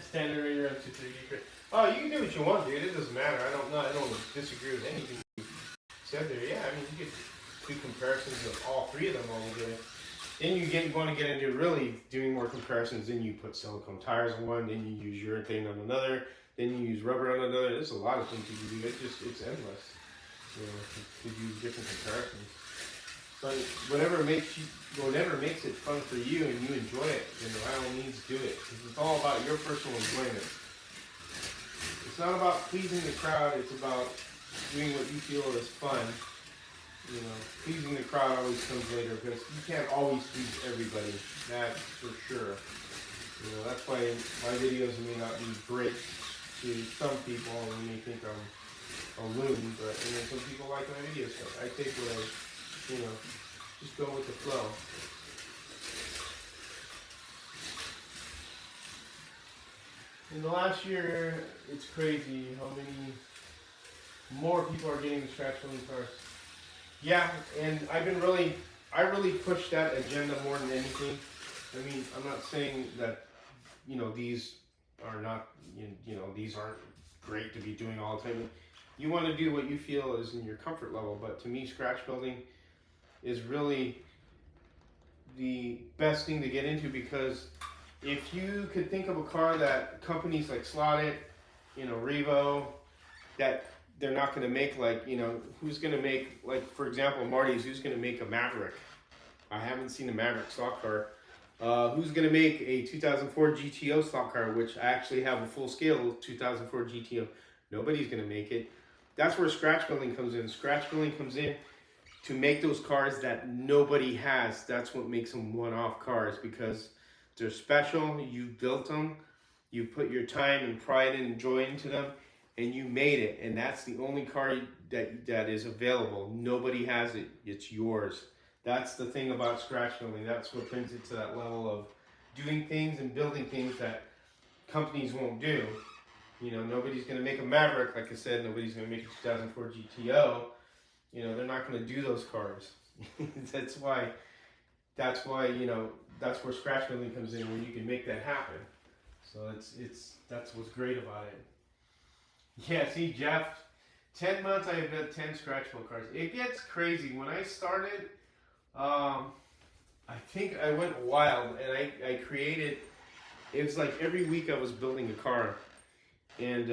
Standard radio up to 3D. Oh, you can do what you want, dude. It doesn't matter. I don't disagree with anything you said there. Yeah, I mean, you could do comparisons of all three of them all together. Then you want to get into really doing more comparisons. Then you put silicone tires on one. Then you use urethane on another. Then you use rubber on another. There's a lot of things you can do. It's endless. To do different comparisons. But whatever makes it fun for you and you enjoy it, by all means do it. Because it's all about your personal enjoyment. It's not about pleasing the crowd, it's about doing what you feel is fun. Pleasing the crowd always comes later, because you can't always please everybody. That's for sure. That's why my videos may not be great to some people, and they may think I'm a loon, but some people like my videos. So I take what just go with the flow. In the last year, it's crazy how many more people are getting the scratch building cars. Yeah, and I really push that agenda more than anything. I mean, I'm not saying that, these are not, these aren't great to be doing all the time. You want to do what you feel is in your comfort level, but to me, scratch building is really the best thing to get into, because if you could think of a car that companies like Slotted, Revo, that they're not going to make, like, who's going to make, like, for example, Marty's, who's going to make a Maverick? I haven't seen a Maverick stock car. Who's going to make a 2004 GTO stock car, which I actually have a full scale 2004 GTO? Nobody's going to make it. That's where scratch building comes in. Scratch building comes in to make those cars that nobody has. That's what makes them one-off cars, because they're special. You built them. You put your time and pride and joy into them, and you made it. And that's the only car that is available. Nobody has it. It's yours. That's the thing about scratch building. That's what brings it to that level of doing things and building things that companies won't do. Nobody's going to make a Maverick, like I said. Nobody's going to make a 2004 GTO. They're not going to do those cars. that's why, that's where scratch building comes in, where you can make that happen. So that's what's great about it. Yeah, see, Jeff, 10 months I have built 10 scratch build cars. It gets crazy. When I started, I think I went wild, and I created, it was like every week I was building a car. And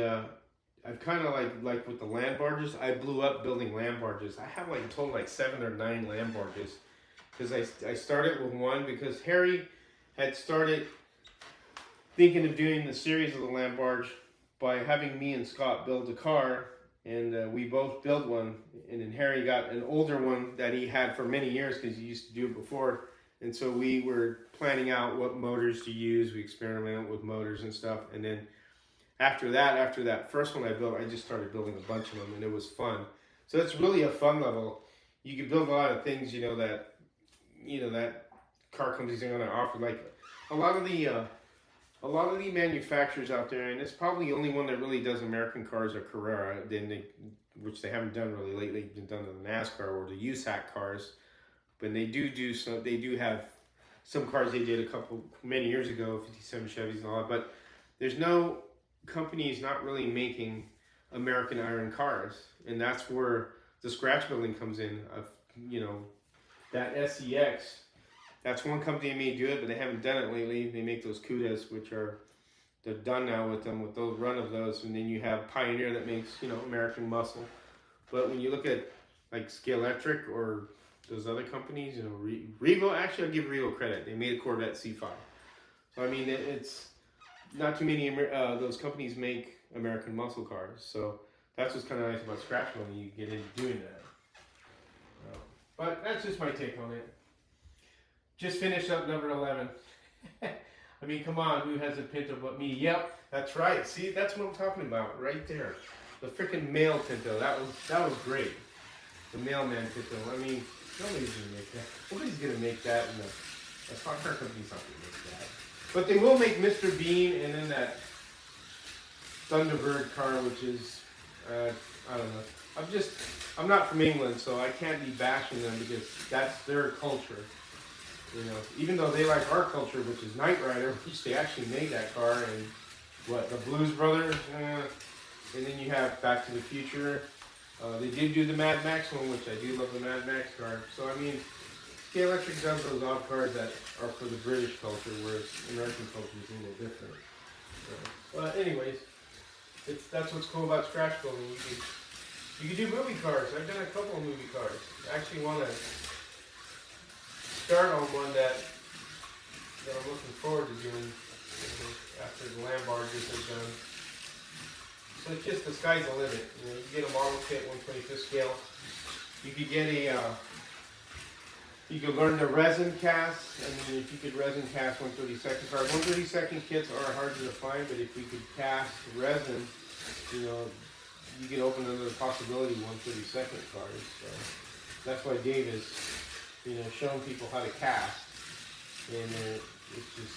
I've kind of like with the land barges, I blew up building land barges. I have like a total like 7 or 9 land barges, because I started with one because Harry had started thinking of doing the series of the land barge by having me and Scott build a car, and we both built one, and then Harry got an older one that he had for many years because he used to do it before, and so we were planning out what motors to use. We experimented with motors and stuff, and then after that first one I built, I just started building a bunch of them, and it was fun. So it's really a fun level. You can build a lot of things, that car companies are going to offer. Like a lot of the manufacturers out there, and it's probably the only one that really does American cars are Carrera, which they haven't done really lately. They've done the NASCAR or the USAC cars, but they do some. They do have some cars they did many years ago, 57 Chevys and all that. But there's no companies not really making American iron cars, and that's where the scratch building comes in. That SEX. That's one company that may do it, but they haven't done it lately. They make those Cudas, they're done now with them, with those run of those. And then you have Pioneer that makes, American muscle. But when you look at like Scalextric or those other companies, Revo, actually I'll give Revo credit. They made a Corvette C5. So I mean, it's not too many those companies make American muscle cars. So that's what's kind of nice about scratch building. You get into doing that. But that's just my take on it. Just finished up number 11. I mean, come on, who has a Pinto but me? Yep, that's right. See, that's what I'm talking about right there. The freaking male Pinto. That was great. The mailman Pinto. I mean, nobody's gonna make that. Nobody's gonna make that, and the stock car company's not gonna make that. But they will make Mr. Bean, and then that Thunderbird car, which is I don't know. I'm not from England, so I can't be bashing them because that's their culture. Even though they like our culture, which is Knight Rider, which they actually made that car, and the Blues Brothers, and then you have Back to the Future. They did do the Mad Max one, which I do love the Mad Max car. So I mean, Scalextric does those odd cars that are for the British culture, whereas American culture is a little different. But anyways, that's what's cool about scratch building. You can do movie cars. I've done a couple of movie cars. I actually want to start on one that I'm looking forward to doing after the land barges are done. So it's just the sky's the limit. You get a model kit, 1/25th scale. You could get you could learn to resin cast. I mean, if you could resin cast 1/32 cars, 1/32 kits are harder to find, but if you could cast resin, you can open another possibility 1/32 cars. So that's why Dave is, showing people how to cast, and it's just,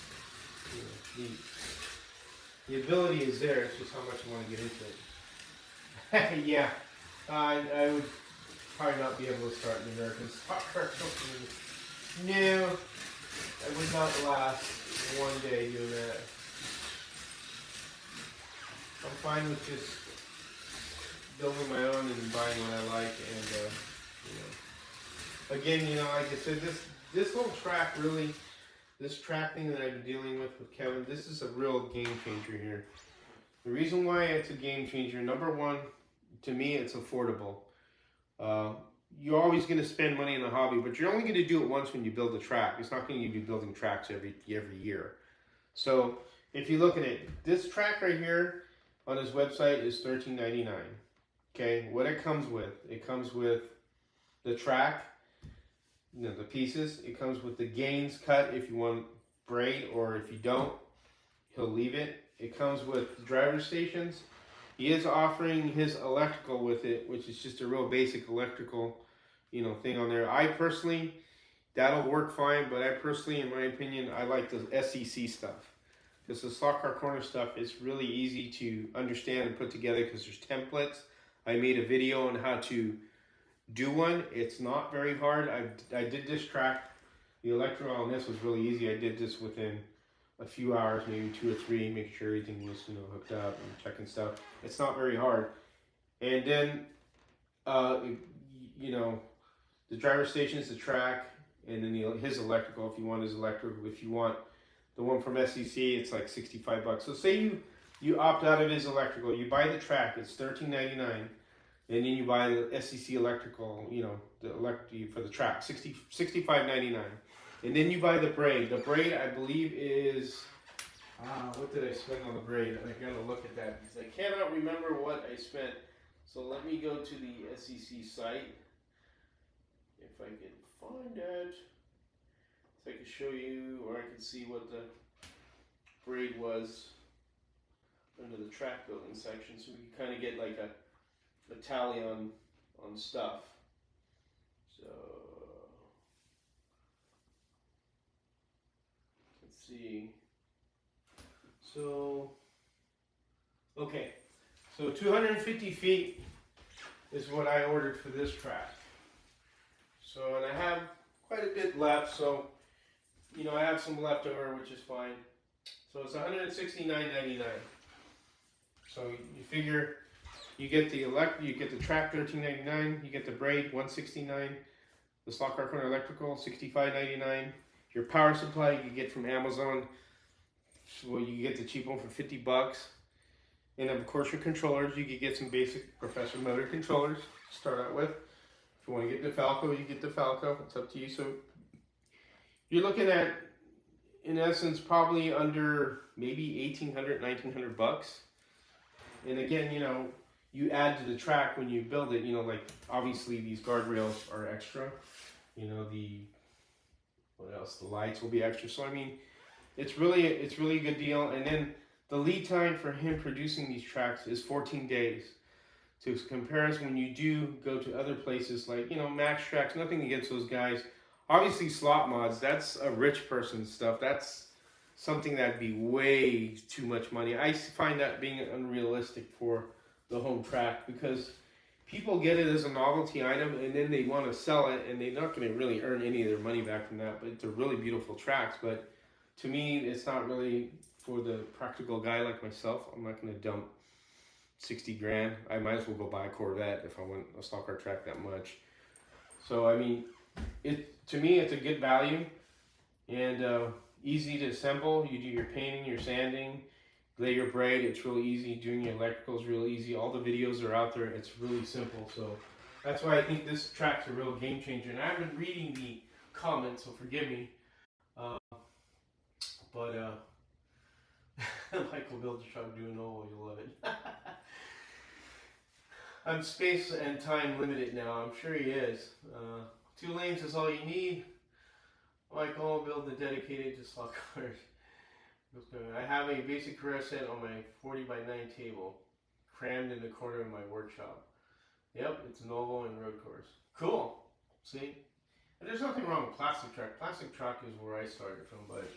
the ability is there. It's just how much you want to get into it. Yeah, I would probably not be able to start an American stock car company. No, I would not last one day doing that. I'm fine with just building my own and buying what I like, and again, like I said, this whole track really, this track thing that I've been dealing with Kevin, this is a real game changer here. The reason why it's a game changer, number one, to me, it's affordable. You're always going to spend money in a hobby, but you're only going to do it once when you build a track. It's not going to be building tracks every year. So if you look at it, this track right here on his website is $13.99. Okay, what it comes with the track, the pieces. It comes with the gains cut if you want braid, or if you don't, he'll leave it. It comes with driver stations. He is offering his electrical with it, which is just a real basic electrical, thing on there. I personally, that'll work fine, but I personally, in my opinion, I like the SEC stuff. Because the stock car corner stuff is really easy to understand and put together because there's templates. I made a video on how to do one. It's not very hard. I did this track. The electrical on this was really easy. I did this within a few hours, maybe 2 or 3, making sure everything was hooked up and checking stuff. It's not very hard. And then the driver station is the track, and then his electrical, if you want his electrical. If you want the one from SEC, it's like $65. So say you opt out of his electrical, you buy the track, it's $13.99, and then you buy the SEC electrical, for the track, $65.99. And then you buy the braid. The braid, I believe, is, what did I spend on the braid? I gotta look at that because I cannot remember what I spent. So let me go to the SEC site, if I can find it. So I can show you, or I can see what the braid was under the track building section, so we can kind of get like a tally on stuff. So let's see. So okay, so 250 feet is what I ordered for this track. So, and I have quite a bit left, so I have some left over, which is fine. So it's $169.99. So you figure you get the track $13.99, you get the braid $169, the stock car corner electrical $65.99, your power supply you get from Amazon. Well, you get the cheap one for $50, and of course your controllers. You could get some basic Professor Motor controllers to start out with. If you want to get the Falco, you get the Falco. It's up to you. So you're looking at, in essence, probably under maybe $1,800, $1,900. And again, you add to the track when you build it. Like obviously these guardrails are extra. What else? The lights will be extra. So I mean, it's really a good deal. And then the lead time for him producing these tracks is 14 days. To compare us when you do go to other places like, Max Tracks, nothing against those guys. Obviously slot mods, that's a rich person's stuff. That's something that'd be way too much money. I find that being unrealistic for the home track because people get it as a novelty item and then they want to sell it and they're not going to really earn any of their money back from that. But they're really beautiful tracks. But to me, it's not really for the practical guy like myself. I'm not going to dump 60 grand. I might as well go buy a Corvette if I want a stock car track that much. So I mean, to me it's a good value and easy to assemble. You do your painting, your sanding, lay your braid. It's really easy. Doing your electrical is really easy. All the videos are out there. It's really simple. So that's why I think this track's a real game changer. And I've been reading the comments, so forgive me. Michael builds a truck doing Novo, you'll love it. I'm space and time limited now. I'm sure he is. 2 lanes is all you need. Michael build a dedicated to slot cars. I have a basic career set on my 40x9 table, crammed in the corner of my workshop. Yep, it's Novo and road course. Cool. See? And there's nothing wrong with plastic truck. Plastic truck is where I started from, but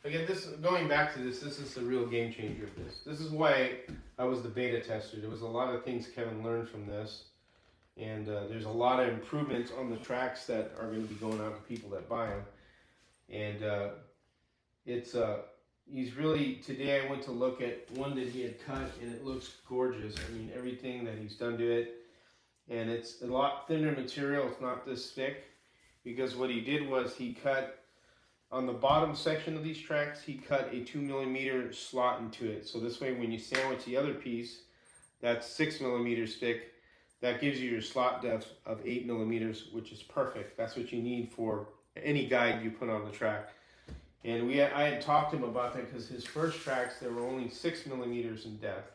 again, going back to this is the real game changer of this. This is why I was the beta tester. There was a lot of things Kevin learned from this. And there's a lot of improvements on the tracks that are going to be going out to people that buy them. And it's he's really, today I went to look at one that he had cut, and it looks gorgeous. I mean, everything that he's done to it, and it's a lot thinner material. It's not this thick, because what he did was he cut on the bottom section of these tracks, he cut a 2mm slot into it. So this way, when you sandwich the other piece, that's 6mm thick. That gives you your slot depth of 8mm, which is perfect. That's what you need for any guide you put on the track. And I had talked to him about that, because his first tracks, they were only 6mm in depth.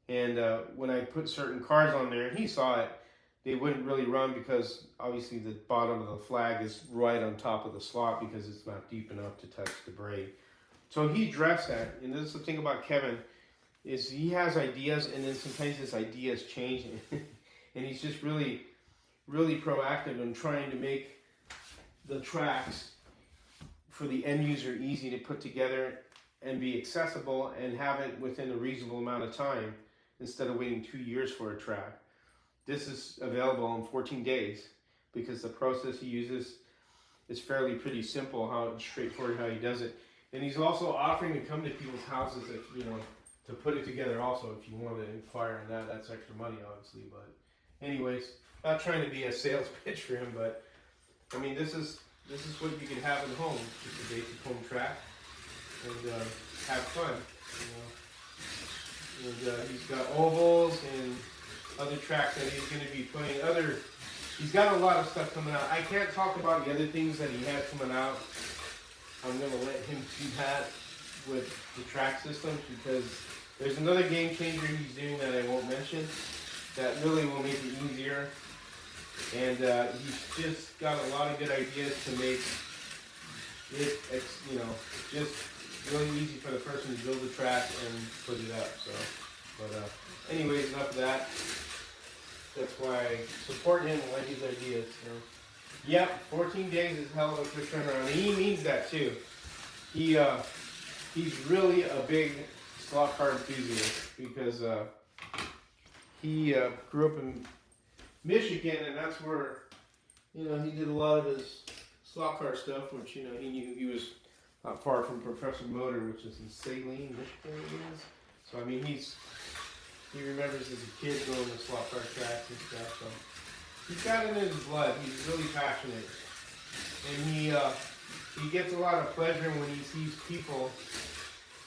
And when I put certain cars on there, and he saw it, they wouldn't really run, because obviously the bottom of the flag is right on top of the slot, because it's not deep enough to touch the braid. So he addressed that. And this is the thing about Kevin, is he has ideas, and then sometimes his ideas change. And he's just really, really proactive in trying to make the tracks for the end user easy to put together and be accessible, and have it within a reasonable amount of time, instead of waiting 2 years for a track. This is available in 14 days, because the process he uses is fairly pretty simple, straightforward how he does it. And he's also offering to come to people's houses, if, to put it together also, if you want to inquire on that. That's extra money, obviously. But anyways, not trying to be a sales pitch for him, but I mean, this is what you can have at home, just a basic home track, and have fun, And he's got ovals and other tracks that he's going to be putting. He's got a lot of stuff coming out. I can't talk about the other things that he has coming out. I'm going to let him do that with the track systems, because there's another game changer he's doing that I won't mention that really will make it easier. And he's just got a lot of good ideas to make it, just really easy for the person to build the track and put it up. So, but anyways, enough of that. That's why I support him and like his ideas. Yep, 14 days is hell of a quick turnaround. And he means that too. He's really a big slot car enthusiast, because he grew up in Michigan, and that's where he did a lot of his slot car stuff, which he knew he was not far from Professor Motor, which is in Saline, Michigan. So I mean, he remembers as a kid going to slot car tracks and stuff. So he's got it in his blood. He's really passionate, and he gets a lot of pleasure when he sees people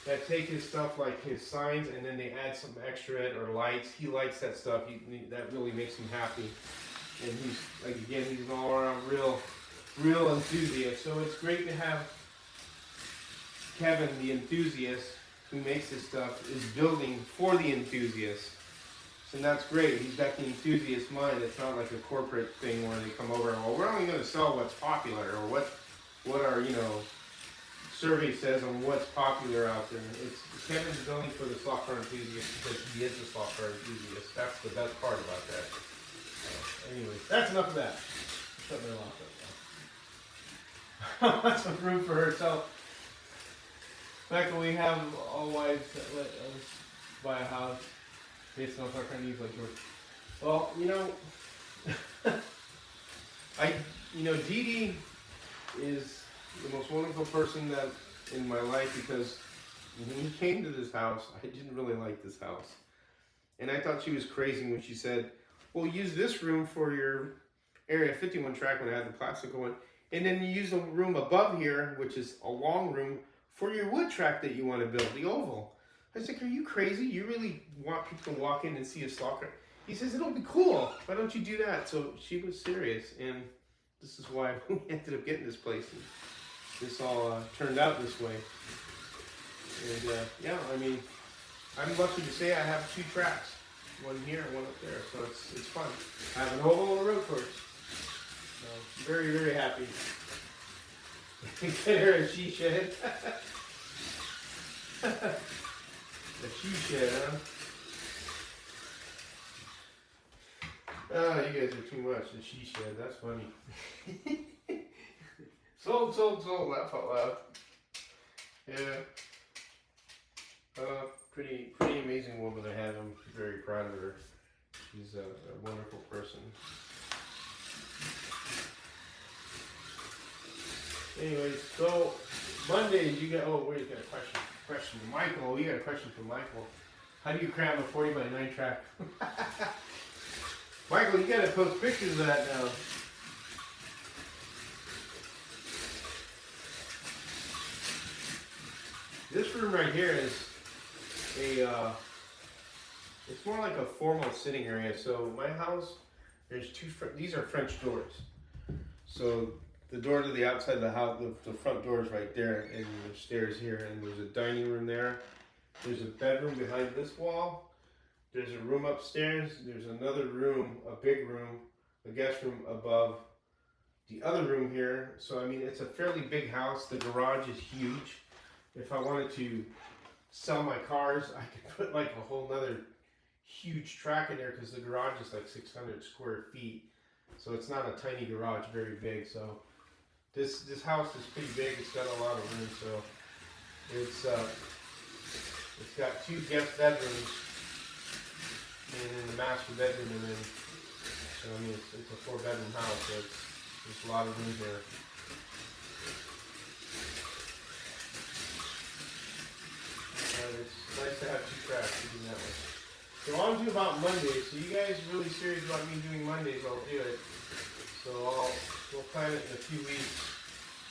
that take his stuff, like his signs, and then they add some extra or lights. He likes that stuff. That really makes him happy. And he's an all-around real enthusiast. So it's great to have Kevin, the enthusiast who makes this stuff, is building for the enthusiasts. And that's great. He's got the enthusiast mind. It's not like a corporate thing where they come over and, well, we're only going to sell what's popular, or what our survey says on what's popular out there. It's Kevin's building for the slot car enthusiast, because he is a slot car enthusiast. That's the best part about that. Anyway, that's enough of that. Shut my mouth up. I want some room for herself. Back when we have all wives that let us buy a house based on our kind of needs like yours. Well, Dee Dee is the most wonderful person that in my life, because when we came to this house, I didn't really like this house. And I thought she was crazy when she said, well, use this room for your Area 51 track, when I had the plastic one, and then you use the room above here, which is a long room, for your wood track that you want to build, the oval. I was like, are you crazy? You really want people to walk in and see a slot car? He says, it'll be cool. Why don't you do that? So she was serious, and this is why we ended up getting this place. And this all turned out this way. And I mean, I'm lucky to say I have 2 tracks, one here and one up there, so it's fun. I have an oval and a road course. So very, very happy. Get her a she shed. A she shed, huh? Oh, you guys are too much. The she shed, that's funny. Sold, laugh out loud. Yeah. Pretty amazing woman I have. I'm very proud of her. She's a wonderful person. Anyways, so Mondays you got. Oh, wait, you got a question from Michael. We got a question from Michael. How do you cram a 40x9 track? Michael, you got to post pictures of that now. This room right here is a. It's more like a formal sitting area. So my house, there's these are French doors. So the door to the outside of the house, the front door is right there, and there's stairs here, and there's a dining room there. There's a bedroom behind this wall. There's a room upstairs. There's another room, a big room, a guest room above the other room here. So I mean, it's a fairly big house. The garage is huge. If I wanted to sell my cars, I could put like a whole nother huge track in there because the garage is like 600 square feet. So it's not a tiny garage, very big. So this house is pretty big. It's got a lot of room. So it's got 2 guest bedrooms and then the master bedroom, and then so I mean it's a 4-bedroom house. So there's a lot of room here. It's nice to have 2 tracks to do that way. So on to about Mondays. So you guys are really serious about me doing Mondays, I'll do it. So we'll plan it in a few weeks.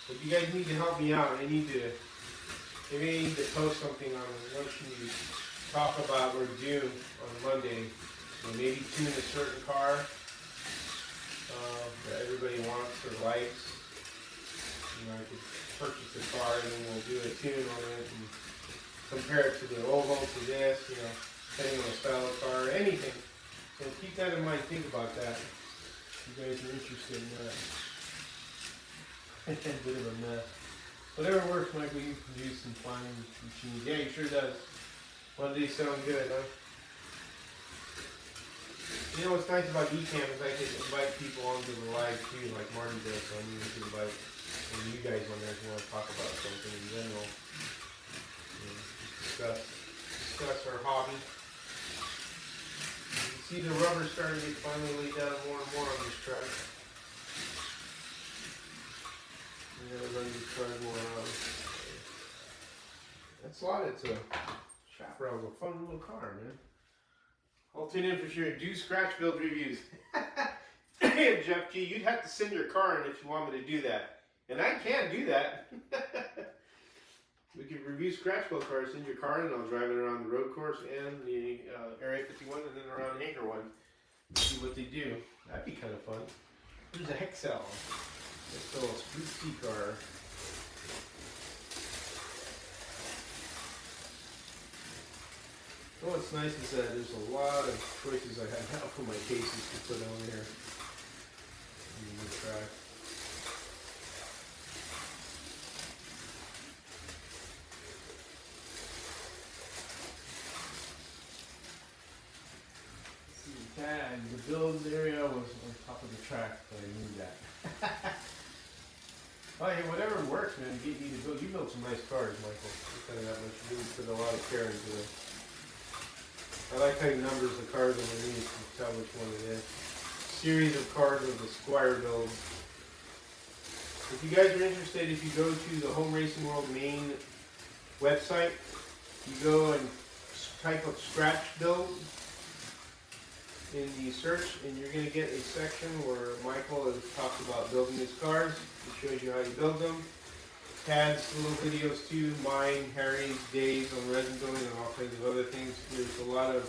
But you guys need to help me out. Maybe I need to post something on what should we talk about or do on Monday. So maybe tune a certain car that everybody wants or likes. You know, I could purchase a car and then we'll do a tune on it and compare it to the Oval, to this, you know, depending on the style of car, or anything. So keep that in mind, think about that. If you guys are interested in that. A bit of a mess. Whatever works, Michael, you can do some fine machines. Yeah, he sure does. Mondays sound good, huh? You know what's nice about eCam is I can invite people onto the live too, like Marty does. So I mean, you can invite you guys on there if you want to talk about something in general. Discuss our hobby. You can see the rubber starting to get finally laid down more and more on this track. I'm gonna run these cars more around. That's a lot. It's a chaparral, a fun little car, man. I'll tune in for sure. Do scratch build reviews. Jeff G, you'd have to send your car in if you want me to do that, and I can do that. We could review scratch build cars, send your car in, and I'll drive it around the road course and the Area 51 and then around Anchor One. See what they do. That'd be kind of fun. There's a Hexel. Hexel Street C car. Oh, what's nice is that there's a lot of choices I have now for my cases to put on here. Track. Tag, the build area was on top of the track, but I knew that. Oh, hey, whatever works, man. You need to build. You build some nice cars, Michael. I'll tell you that much. You really put a lot of care into it. I like how you numbers the cars underneath. You can tell which one it is. Series of cars of the Squire build. If you guys are interested, if you go to the Home Racing World main website, you go and type up scratch build in the search, and you're going to get a section where Michael has talked about building his cars. It shows you how you build them. Tad's little videos too, mine, Harry's, Dave's on resin building, and all kinds of other things. There's a lot of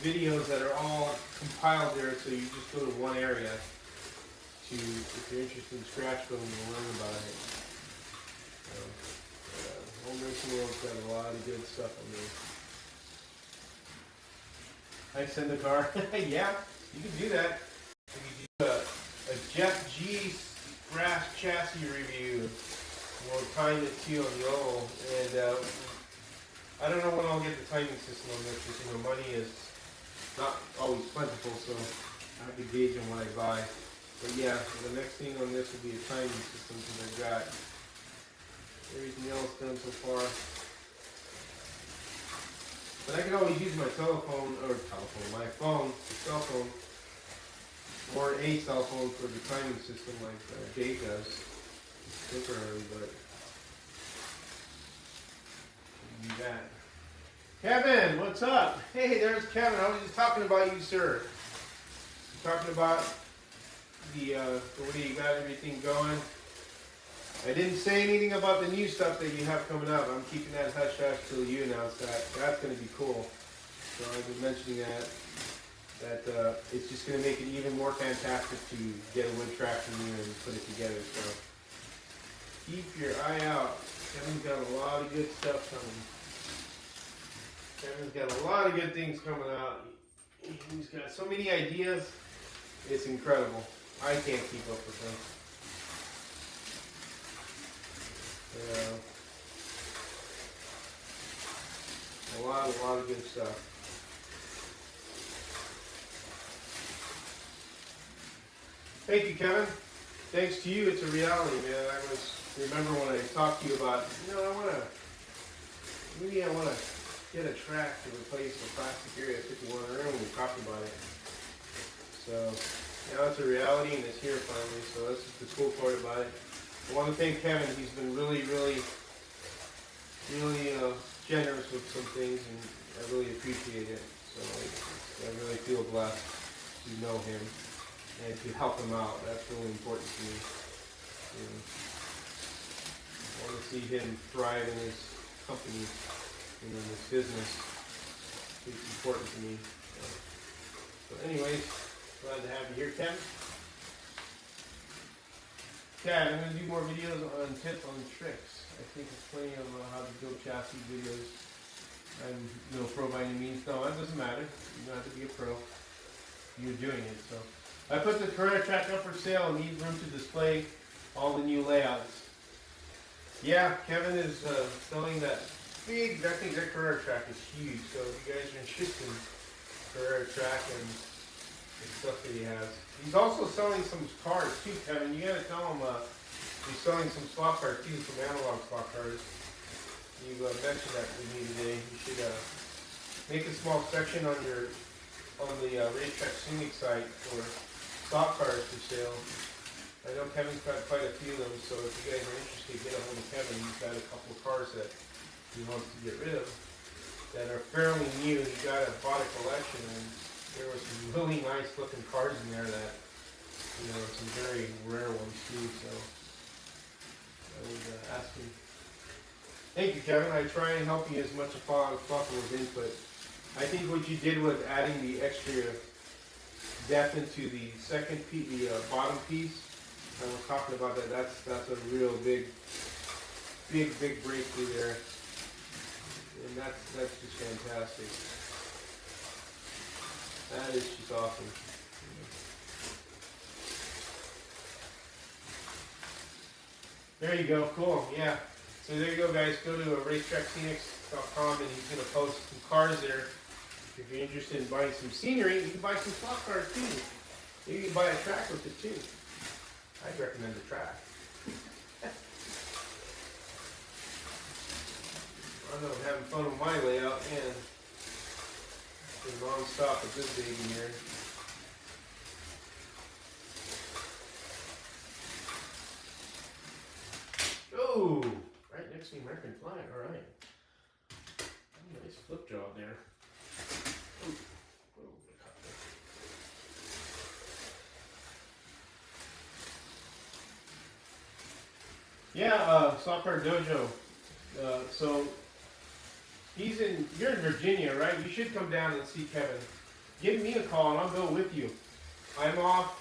videos that are all compiled there, so you just go to one area to, if you're interested in scratch building, and learn about it. Home Racing World's got a lot of good stuff on there. I send the car. Yeah, you can do that. You can do a Jeff G brass chassis review. We'll time it too on the oval. And I don't know when I'll get the timing system on this because, you know, money is not always plentiful, so I have to gauge on what I buy. But yeah, the next thing on this will be a timing system because I've got everything else done so far. But I can always use my my phone, cell phone, or a cell phone for the timing system like Dave does. Temporarily, but do that. Kevin, what's up? Hey, there's Kevin. I was just talking about you, sir. Talking about the way you got everything going. I didn't say anything about the new stuff that you have coming up. I'm keeping that hush hush till you announce that. That's going to be cool. So I've been mentioning that it's just going to make it even more fantastic to get a wood track from you and put it together. So keep your eye out. Kevin's got a lot of good stuff coming. Kevin's got a lot of good things coming out. He's got so many ideas. It's incredible. I can't keep up with him. A lot of good stuff. Thank you, Kevin. Thanks to you, it's a reality, man. Remember when I talked to you about, I want to get a track to replace the plastic Area 51 room. We talked about it. So now it's a reality and it's here finally. So this is the cool part about it. I want to thank Kevin. He's been really generous with some things, and I really appreciate it. So I really feel blessed to know him and to help him out. That's really important to me. I want to see him thrive in his company, in his business. It's important to me. So anyways, glad to have you here, Kevin. Yeah, I'm going to do more videos on tips on tricks. I think there's plenty of how to build chassis videos. I'm no pro by any means. No, that doesn't matter. You don't have to be a pro. You're doing it. So I put the Carrera track up for sale and need room to display all the new layouts. Yeah, Kevin is selling that big, I think that Carrera track is huge. So if you guys are interested in Carrera track and stuff that he has. He's also selling some cars too, Kevin. You gotta tell him he's selling some slot cars too, some analog slot cars. You mentioned that to me today. You should make a small section on the Racetrack Scenic site for slot cars for sale. I know Kevin's got quite a few of them, so if you guys are interested, get a hold of Kevin. He's got a couple of cars that he wants to get rid of that are fairly new. He bought a collection, and there were some really nice looking cars in there that, some very rare ones too, so I would ask him. Thank you, Kevin. I try and help you as much as possible with input. I think what you did was adding the extra depth into the second piece, the bottom piece. I was talking about that. That's a real big breakthrough there, and that's just fantastic. That is just awesome. There you go. Cool. Yeah. So there you go, guys. Go to racetrackscenics.com and he's going to post some cars there. If you're interested in buying some scenery, you can buy some slot cars too. You can buy a track with it too. I'd recommend the track. I know I'm having fun with my layout and non-stop with this baby here. Oh, right next to the American flag. All right. Nice flip job there. Ooh. Yeah, Software Dojo. So you're in Virginia, right? You should come down and see Kevin. Give me a call and I'll go with you. I'm off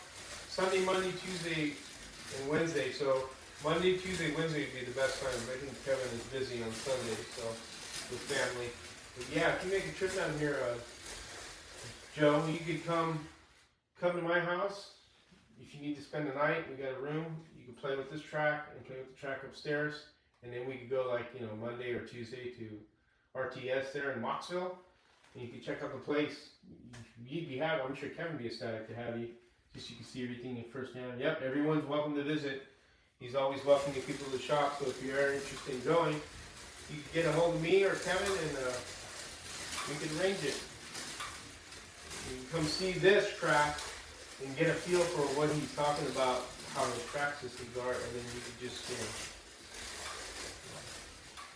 Sunday, Monday, Tuesday, and Wednesday. So Monday, Tuesday, Wednesday would be the best time. I think Kevin is busy on Sunday, so with family. But yeah, if you make a trip down here, Joe, you could come to my house. If you need to spend the night, we got a room. You can play with this track and play with the track upstairs. And then we could go Monday or Tuesday to RTS there in Moxville. And you can check out the place. I'm sure Kevin would be ecstatic to have you. Just so you can see everything firsthand. Yep, everyone's welcome to visit. He's always welcoming people to the shop. So if you are interested in going, you can get a hold of me or Kevin and we can arrange it. You can come see this track and get a feel for what he's talking about, how the track systems are, and then you can just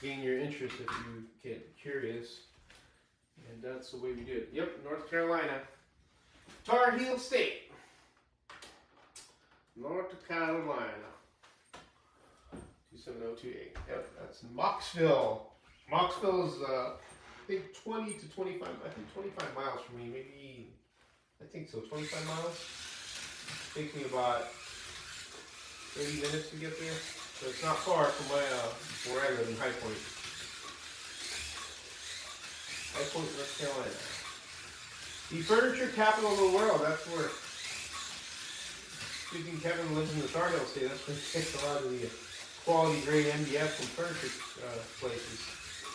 gain your interest if you get curious. And that's the way we do it. Yep, North Carolina. Tar Heel State. North Carolina. 27028. Yep, that's Mocksville. Mocksville is, I think 20 to 25, I think 25 miles from me, maybe, I think so, 25 miles. Takes me about 30 minutes to get there. So it's not far from my, where I live in High Point. High Point, North Carolina. The furniture capital of the world, that's where, speaking Kevin lives in the Tar Heel State, that's where he takes a lot of the quality grade MDF from furniture places,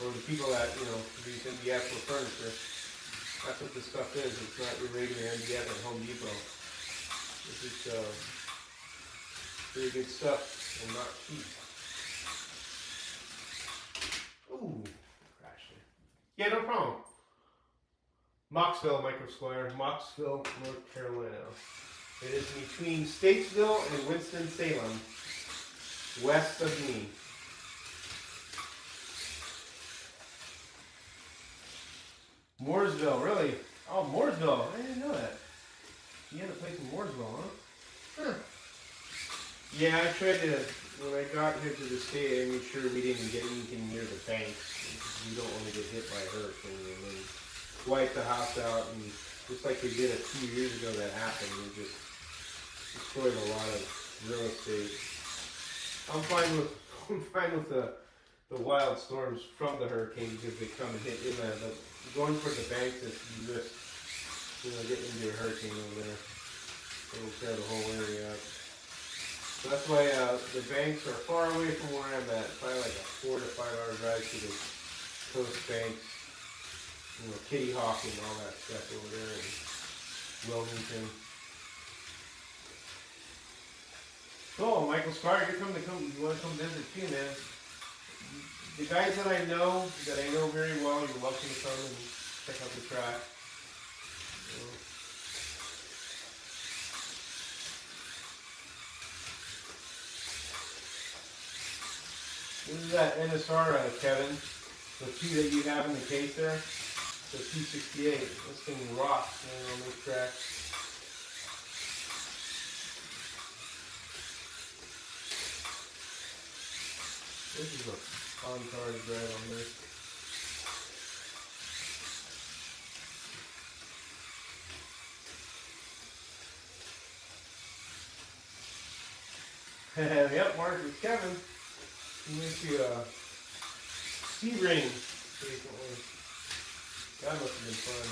or the people that, you know, produce MDF for furniture. That's what this stuff is. It's not your regular MDF at Home Depot. This is pretty good stuff and not cheap. Ooh, crashed there. Yeah, no problem. Mocksville Microsquare, Mocksville, North Carolina. It is between Statesville and Winston-Salem, west of me. Mooresville, really? Oh, Mooresville. I didn't know that. You had a place in Mooresville, huh? Yeah, I tried to, when I got here to the state, I made sure we didn't get anything near the banks. We don't want to get hit by a hurricane and then wipe the house out. And just like we did a few years ago that happened, we just destroyed a lot of real estate. I'm fine with the wild storms from the hurricane because they come and hit inland, but going for the banks is you risk, you know, getting into a hurricane over there. It'll tear the whole area up. So that's why the banks are far away from where I'm at. Probably like a 4 to 5 hour drive to the coast banks. You know, Kitty Hawk and all that stuff over there in Wilmington. Cool, Michael Scar, you want to come visit too, man. The guys that I know very well, you're welcome to come and check out the track. This is that NSR, Kevin. The two that you have in the case there. The 268. This thing rocks, man, on this track. This is a fun car to drive on this. Yep, Mark, it's Kevin. He went to Sebring recently. That must have been fun.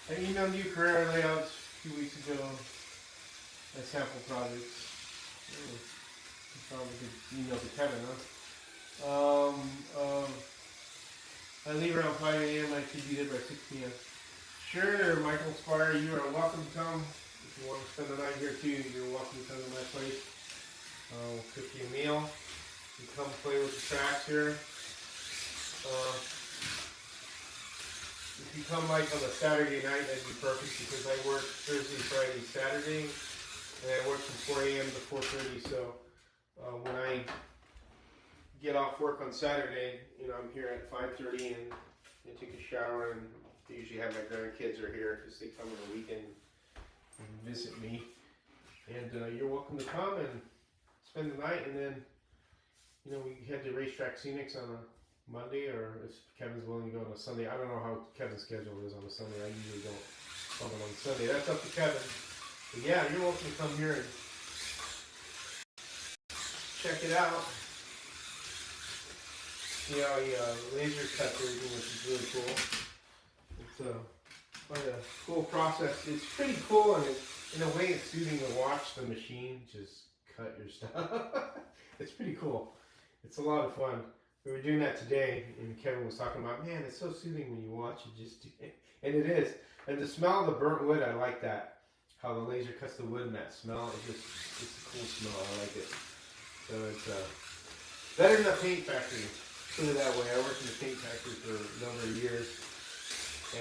I emailed you Carrera layouts a few weeks ago as sample projects. You probably could email to Kevin, huh? I leave around 5 a.m. I should be there by 6 p.m. Sure, Michael Spire, you are welcome to come. If you want to spend the night here too, you're welcome to come to my place. We'll cook you a meal. You come play with the tracks here. If you come like on a Saturday night, that'd be perfect because I work Thursday, Friday, Saturday, and I work from 4 a.m. to 4:30. So when I get off work on Saturday, you know, I'm here at 5:30 and take a shower, and I usually have my grandkids are here because they come on the weekend and visit me. And you're welcome to come and spend the night, and then, you know, we head to Racetrack Scenics on a Monday, or if Kevin's willing to go on a Sunday. I don't know how Kevin's schedule is on a Sunday. I usually don't come on Sunday. That's up to Kevin. But yeah, you're welcome to come here and check it out. See how he laser cuts everything, which is really cool. It's quite a cool process. It's pretty cool, and in a way, it's soothing to watch the machine just cut your stuff. It's pretty cool. It's a lot of fun. We were doing that today, and Kevin was talking about, man, it's so soothing when you watch it. Just do it. And it is. And the smell of the burnt wood, I like that. How the laser cuts the wood and that smell. It's a cool smell. I like it. So it's better than a paint factory. Put it that way. I worked in the paint factory for a number of years,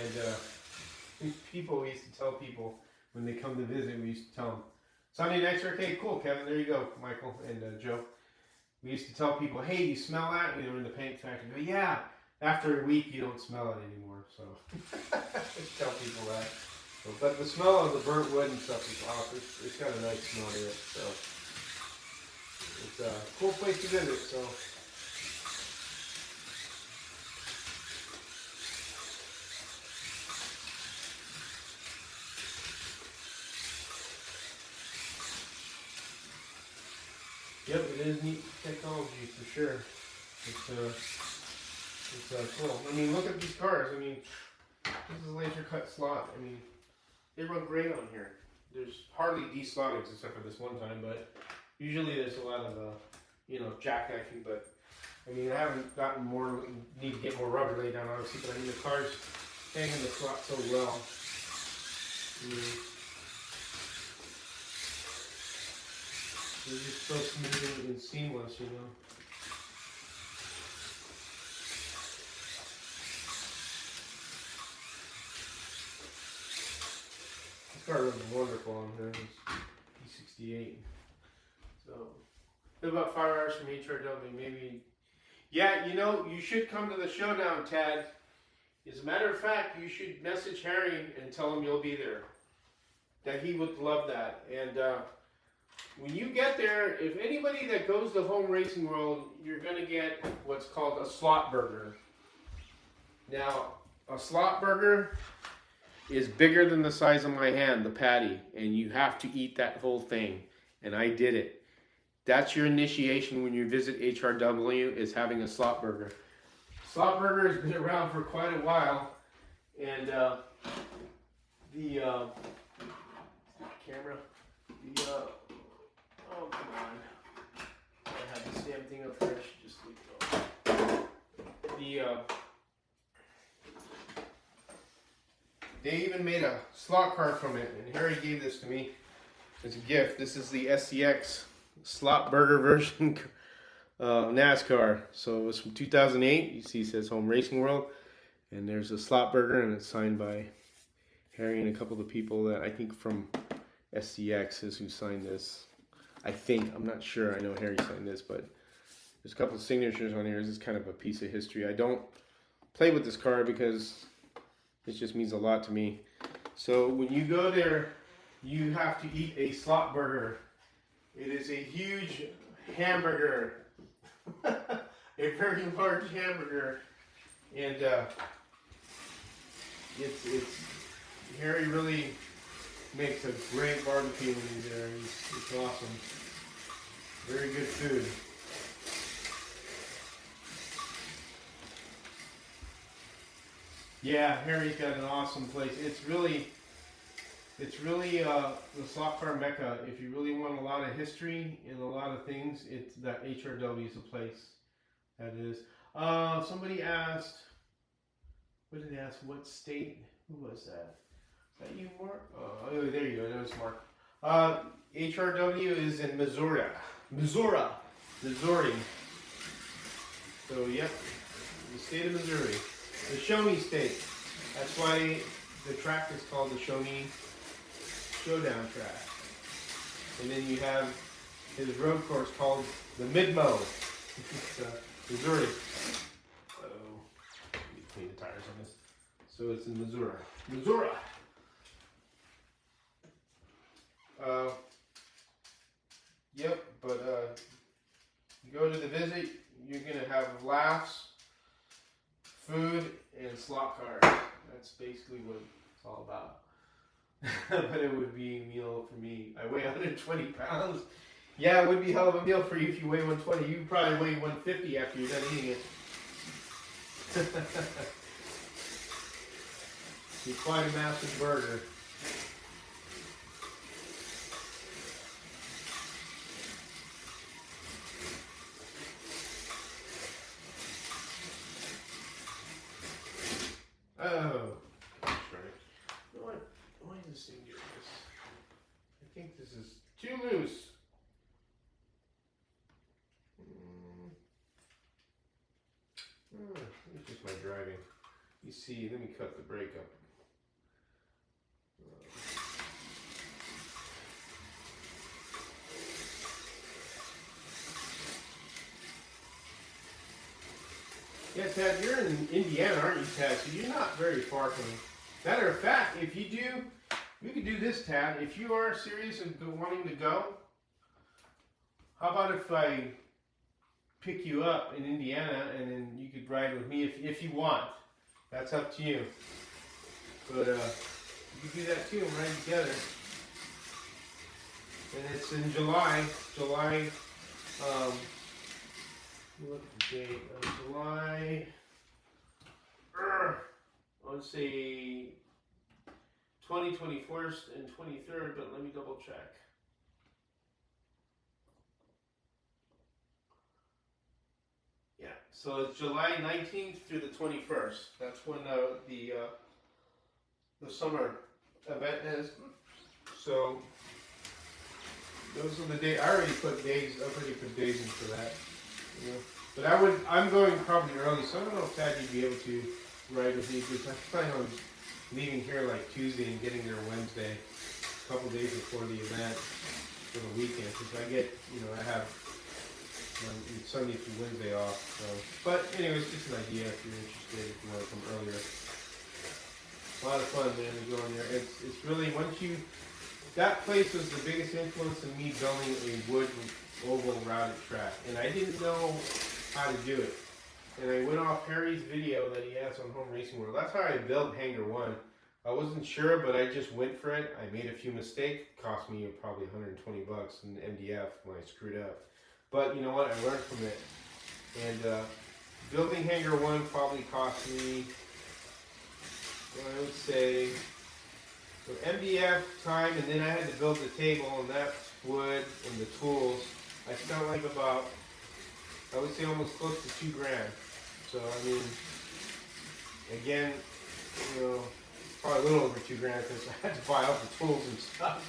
and we used to tell people when they come to visit, we used to tell them, Sunday nights are okay, cool, Kevin. There you go, Michael and Joe. We used to tell people, hey, you smell that? We were in the paint factory. Go, yeah. After a week, you don't smell it anymore. So tell people that. So, but the smell of the burnt wood and stuff is awesome. It's got a nice smell to it. So it's a cool place to visit. So. Yep, it is neat technology for sure. It's cool. I mean, look at these cars. I mean, this is a laser cut slot. I mean, they run great on here. There's hardly de-slottings except for this one time, but usually there's a lot of, jackknifing. But I mean, I haven't gotten more. Need to get more rubber laid down, obviously. But I mean, the cars hang in the slot so well. I mean, they're just so smooth and seamless, you know. This car runs wonderful on here. It's P68. So, about 5 hours from HRW, maybe. Yeah, you should come to the showdown, Tad. As a matter of fact, you should message Harry and tell him you'll be there. That he would love that. And, when you get there, if anybody that goes to Home Racing World, you're going to get what's called a slot burger. Now, a slot burger is bigger than the size of my hand, the patty, and you have to eat that whole thing. And I did it. That's your initiation when you visit HRW, is having a slot burger. Slot burger has been around for quite a while, and oh, come on. I have this damn thing up here. I should just leave it on. They even made a slot car from it, and Harry gave this to me as a gift. This is the SCX slot burger version NASCAR. So it was from 2008. You see it says Home Racing World, and there's a slot burger, and it's signed by Harry and a couple of the people that I think from SCX is who signed this. I think, I'm not sure, I know Harry signed this, but there's a couple of signatures on here. This is kind of a piece of history. I don't play with this car because it just means a lot to me. So when you go there, you have to eat a slot burger. It is a huge hamburger, a very large hamburger, and it's Harry really makes a great barbecue when he's there. It's awesome. Very good food. Yeah, Harry's got an awesome place. It's really the slot car mecca. If you really want a lot of history and a lot of things, it's that HRW is a place that is. Somebody asked, what did they ask? What state? Who was that? Is that you, Mark? Oh, there you go. That was Mark. HRW is in Missouri. So, yep, the state of Missouri. The Show Me State. That's why the track is called the Show Me Showdown track. And then you have his road course called the Midmo. It's Missouri. Uh-oh. Let me clean the tires on this. So it's in Missouri. Yep, but you go to the visit, you're going to have laughs, food, and slot cars. That's basically what it's all about. But it would be a meal for me. I weigh 120 pounds. Yeah, it would be a hell of a meal for you if you weigh 120. You probably weigh 150 after you're done eating it. It's quite a massive burger. moose. It's just my driving. You see, let me cut the brake up. Yeah, Ted, you're in Indiana, aren't you, Ted? So you're not very far from me. Matter of fact, if you do, you could do this, Tad. If you are serious and wanting to go, how about if I pick you up in Indiana and then you could ride with me if you want. That's up to you. But you could do that too and ride together. And it's in July. Look at the date. July, let's say 21st and 23rd, but let me double check. Yeah, so it's July 19th through the 21st. That's when the summer event is. So those are the days. I already put days in for that. You know. But I'm going probably early, so I don't know if Tad you'd be able to ride with me, because I plan on leaving here like Tuesday and getting there Wednesday, a couple days before the event for the weekend, because I get, I have Sunday through Wednesday off. So. But anyway, it's just an idea if you're interested, if you want to come earlier. A lot of fun, man, to go in there. It's really, that place was the biggest influence in me building a wood oval routed track, and I didn't know how to do it. And I went off Harry's video that he has on Home Racing World. That's how I built Hangar 1. I wasn't sure, but I just went for it. I made a few mistakes. It cost me probably $120 in MDF when I screwed up. But you know what? I learned from it. And building Hangar 1 probably cost me, I would say, so MDF time, and then I had to build the table, and that's wood and the tools. I spent like about, I would say almost close to $2 grand. So I mean, again, probably a little over $2 grand because I had to buy all the tools and stuff,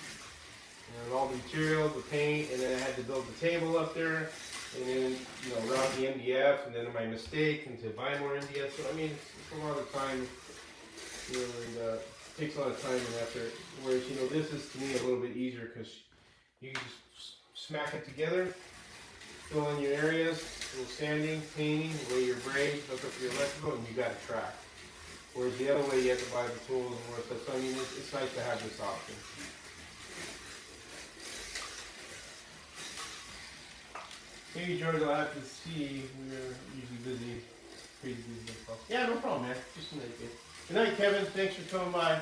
and all the material, the paint, and then I had to build the table up there, and then route the MDF, and then my mistake, and to buy more MDF. So I mean, it's a lot of time, and it takes a lot of time and effort. Whereas this is to me a little bit easier because you can just smack it together, fill in your areas, a little sanding, painting, lay your braid, hook up your electrical, and you got a track. Whereas the other way, you have to buy the tools and more stuff. So I mean, it's nice to have this option. Maybe George, I'll have to see. We're usually busy, crazy busy. Yeah, no problem, man. Just a minute. Good night, Kevin. Thanks for coming by.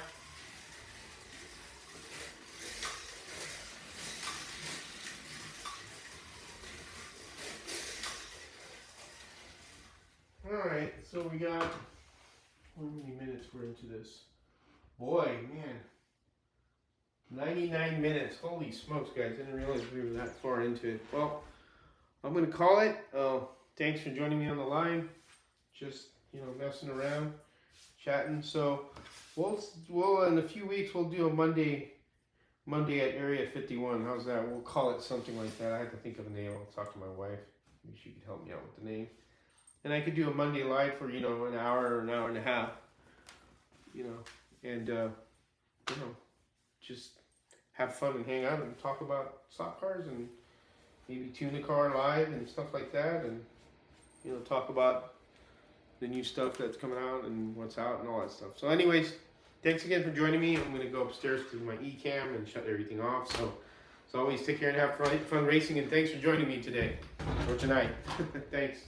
Alright, so we got, how many minutes we're into this? Boy, man, 99 minutes. Holy smokes, guys. I didn't realize we were that far into it. Well, I'm going to call it. Thanks for joining me on the line. Just, messing around, chatting. So, we'll in a few weeks, we'll do a Monday at Area 51. How's that? We'll call it something like that. I have to think of a name. I'll talk to my wife. Maybe she could help me out with the name. And I could do a Monday live for, an hour or an hour and a half, and, just have fun and hang out and talk about stock cars and maybe tune the car live and stuff like that, and, talk about the new stuff that's coming out and what's out and all that stuff. So anyways, thanks again for joining me. I'm going to go upstairs to my e-cam and shut everything off. So as always, take care and have fun racing, and thanks for joining me today or tonight. Thanks.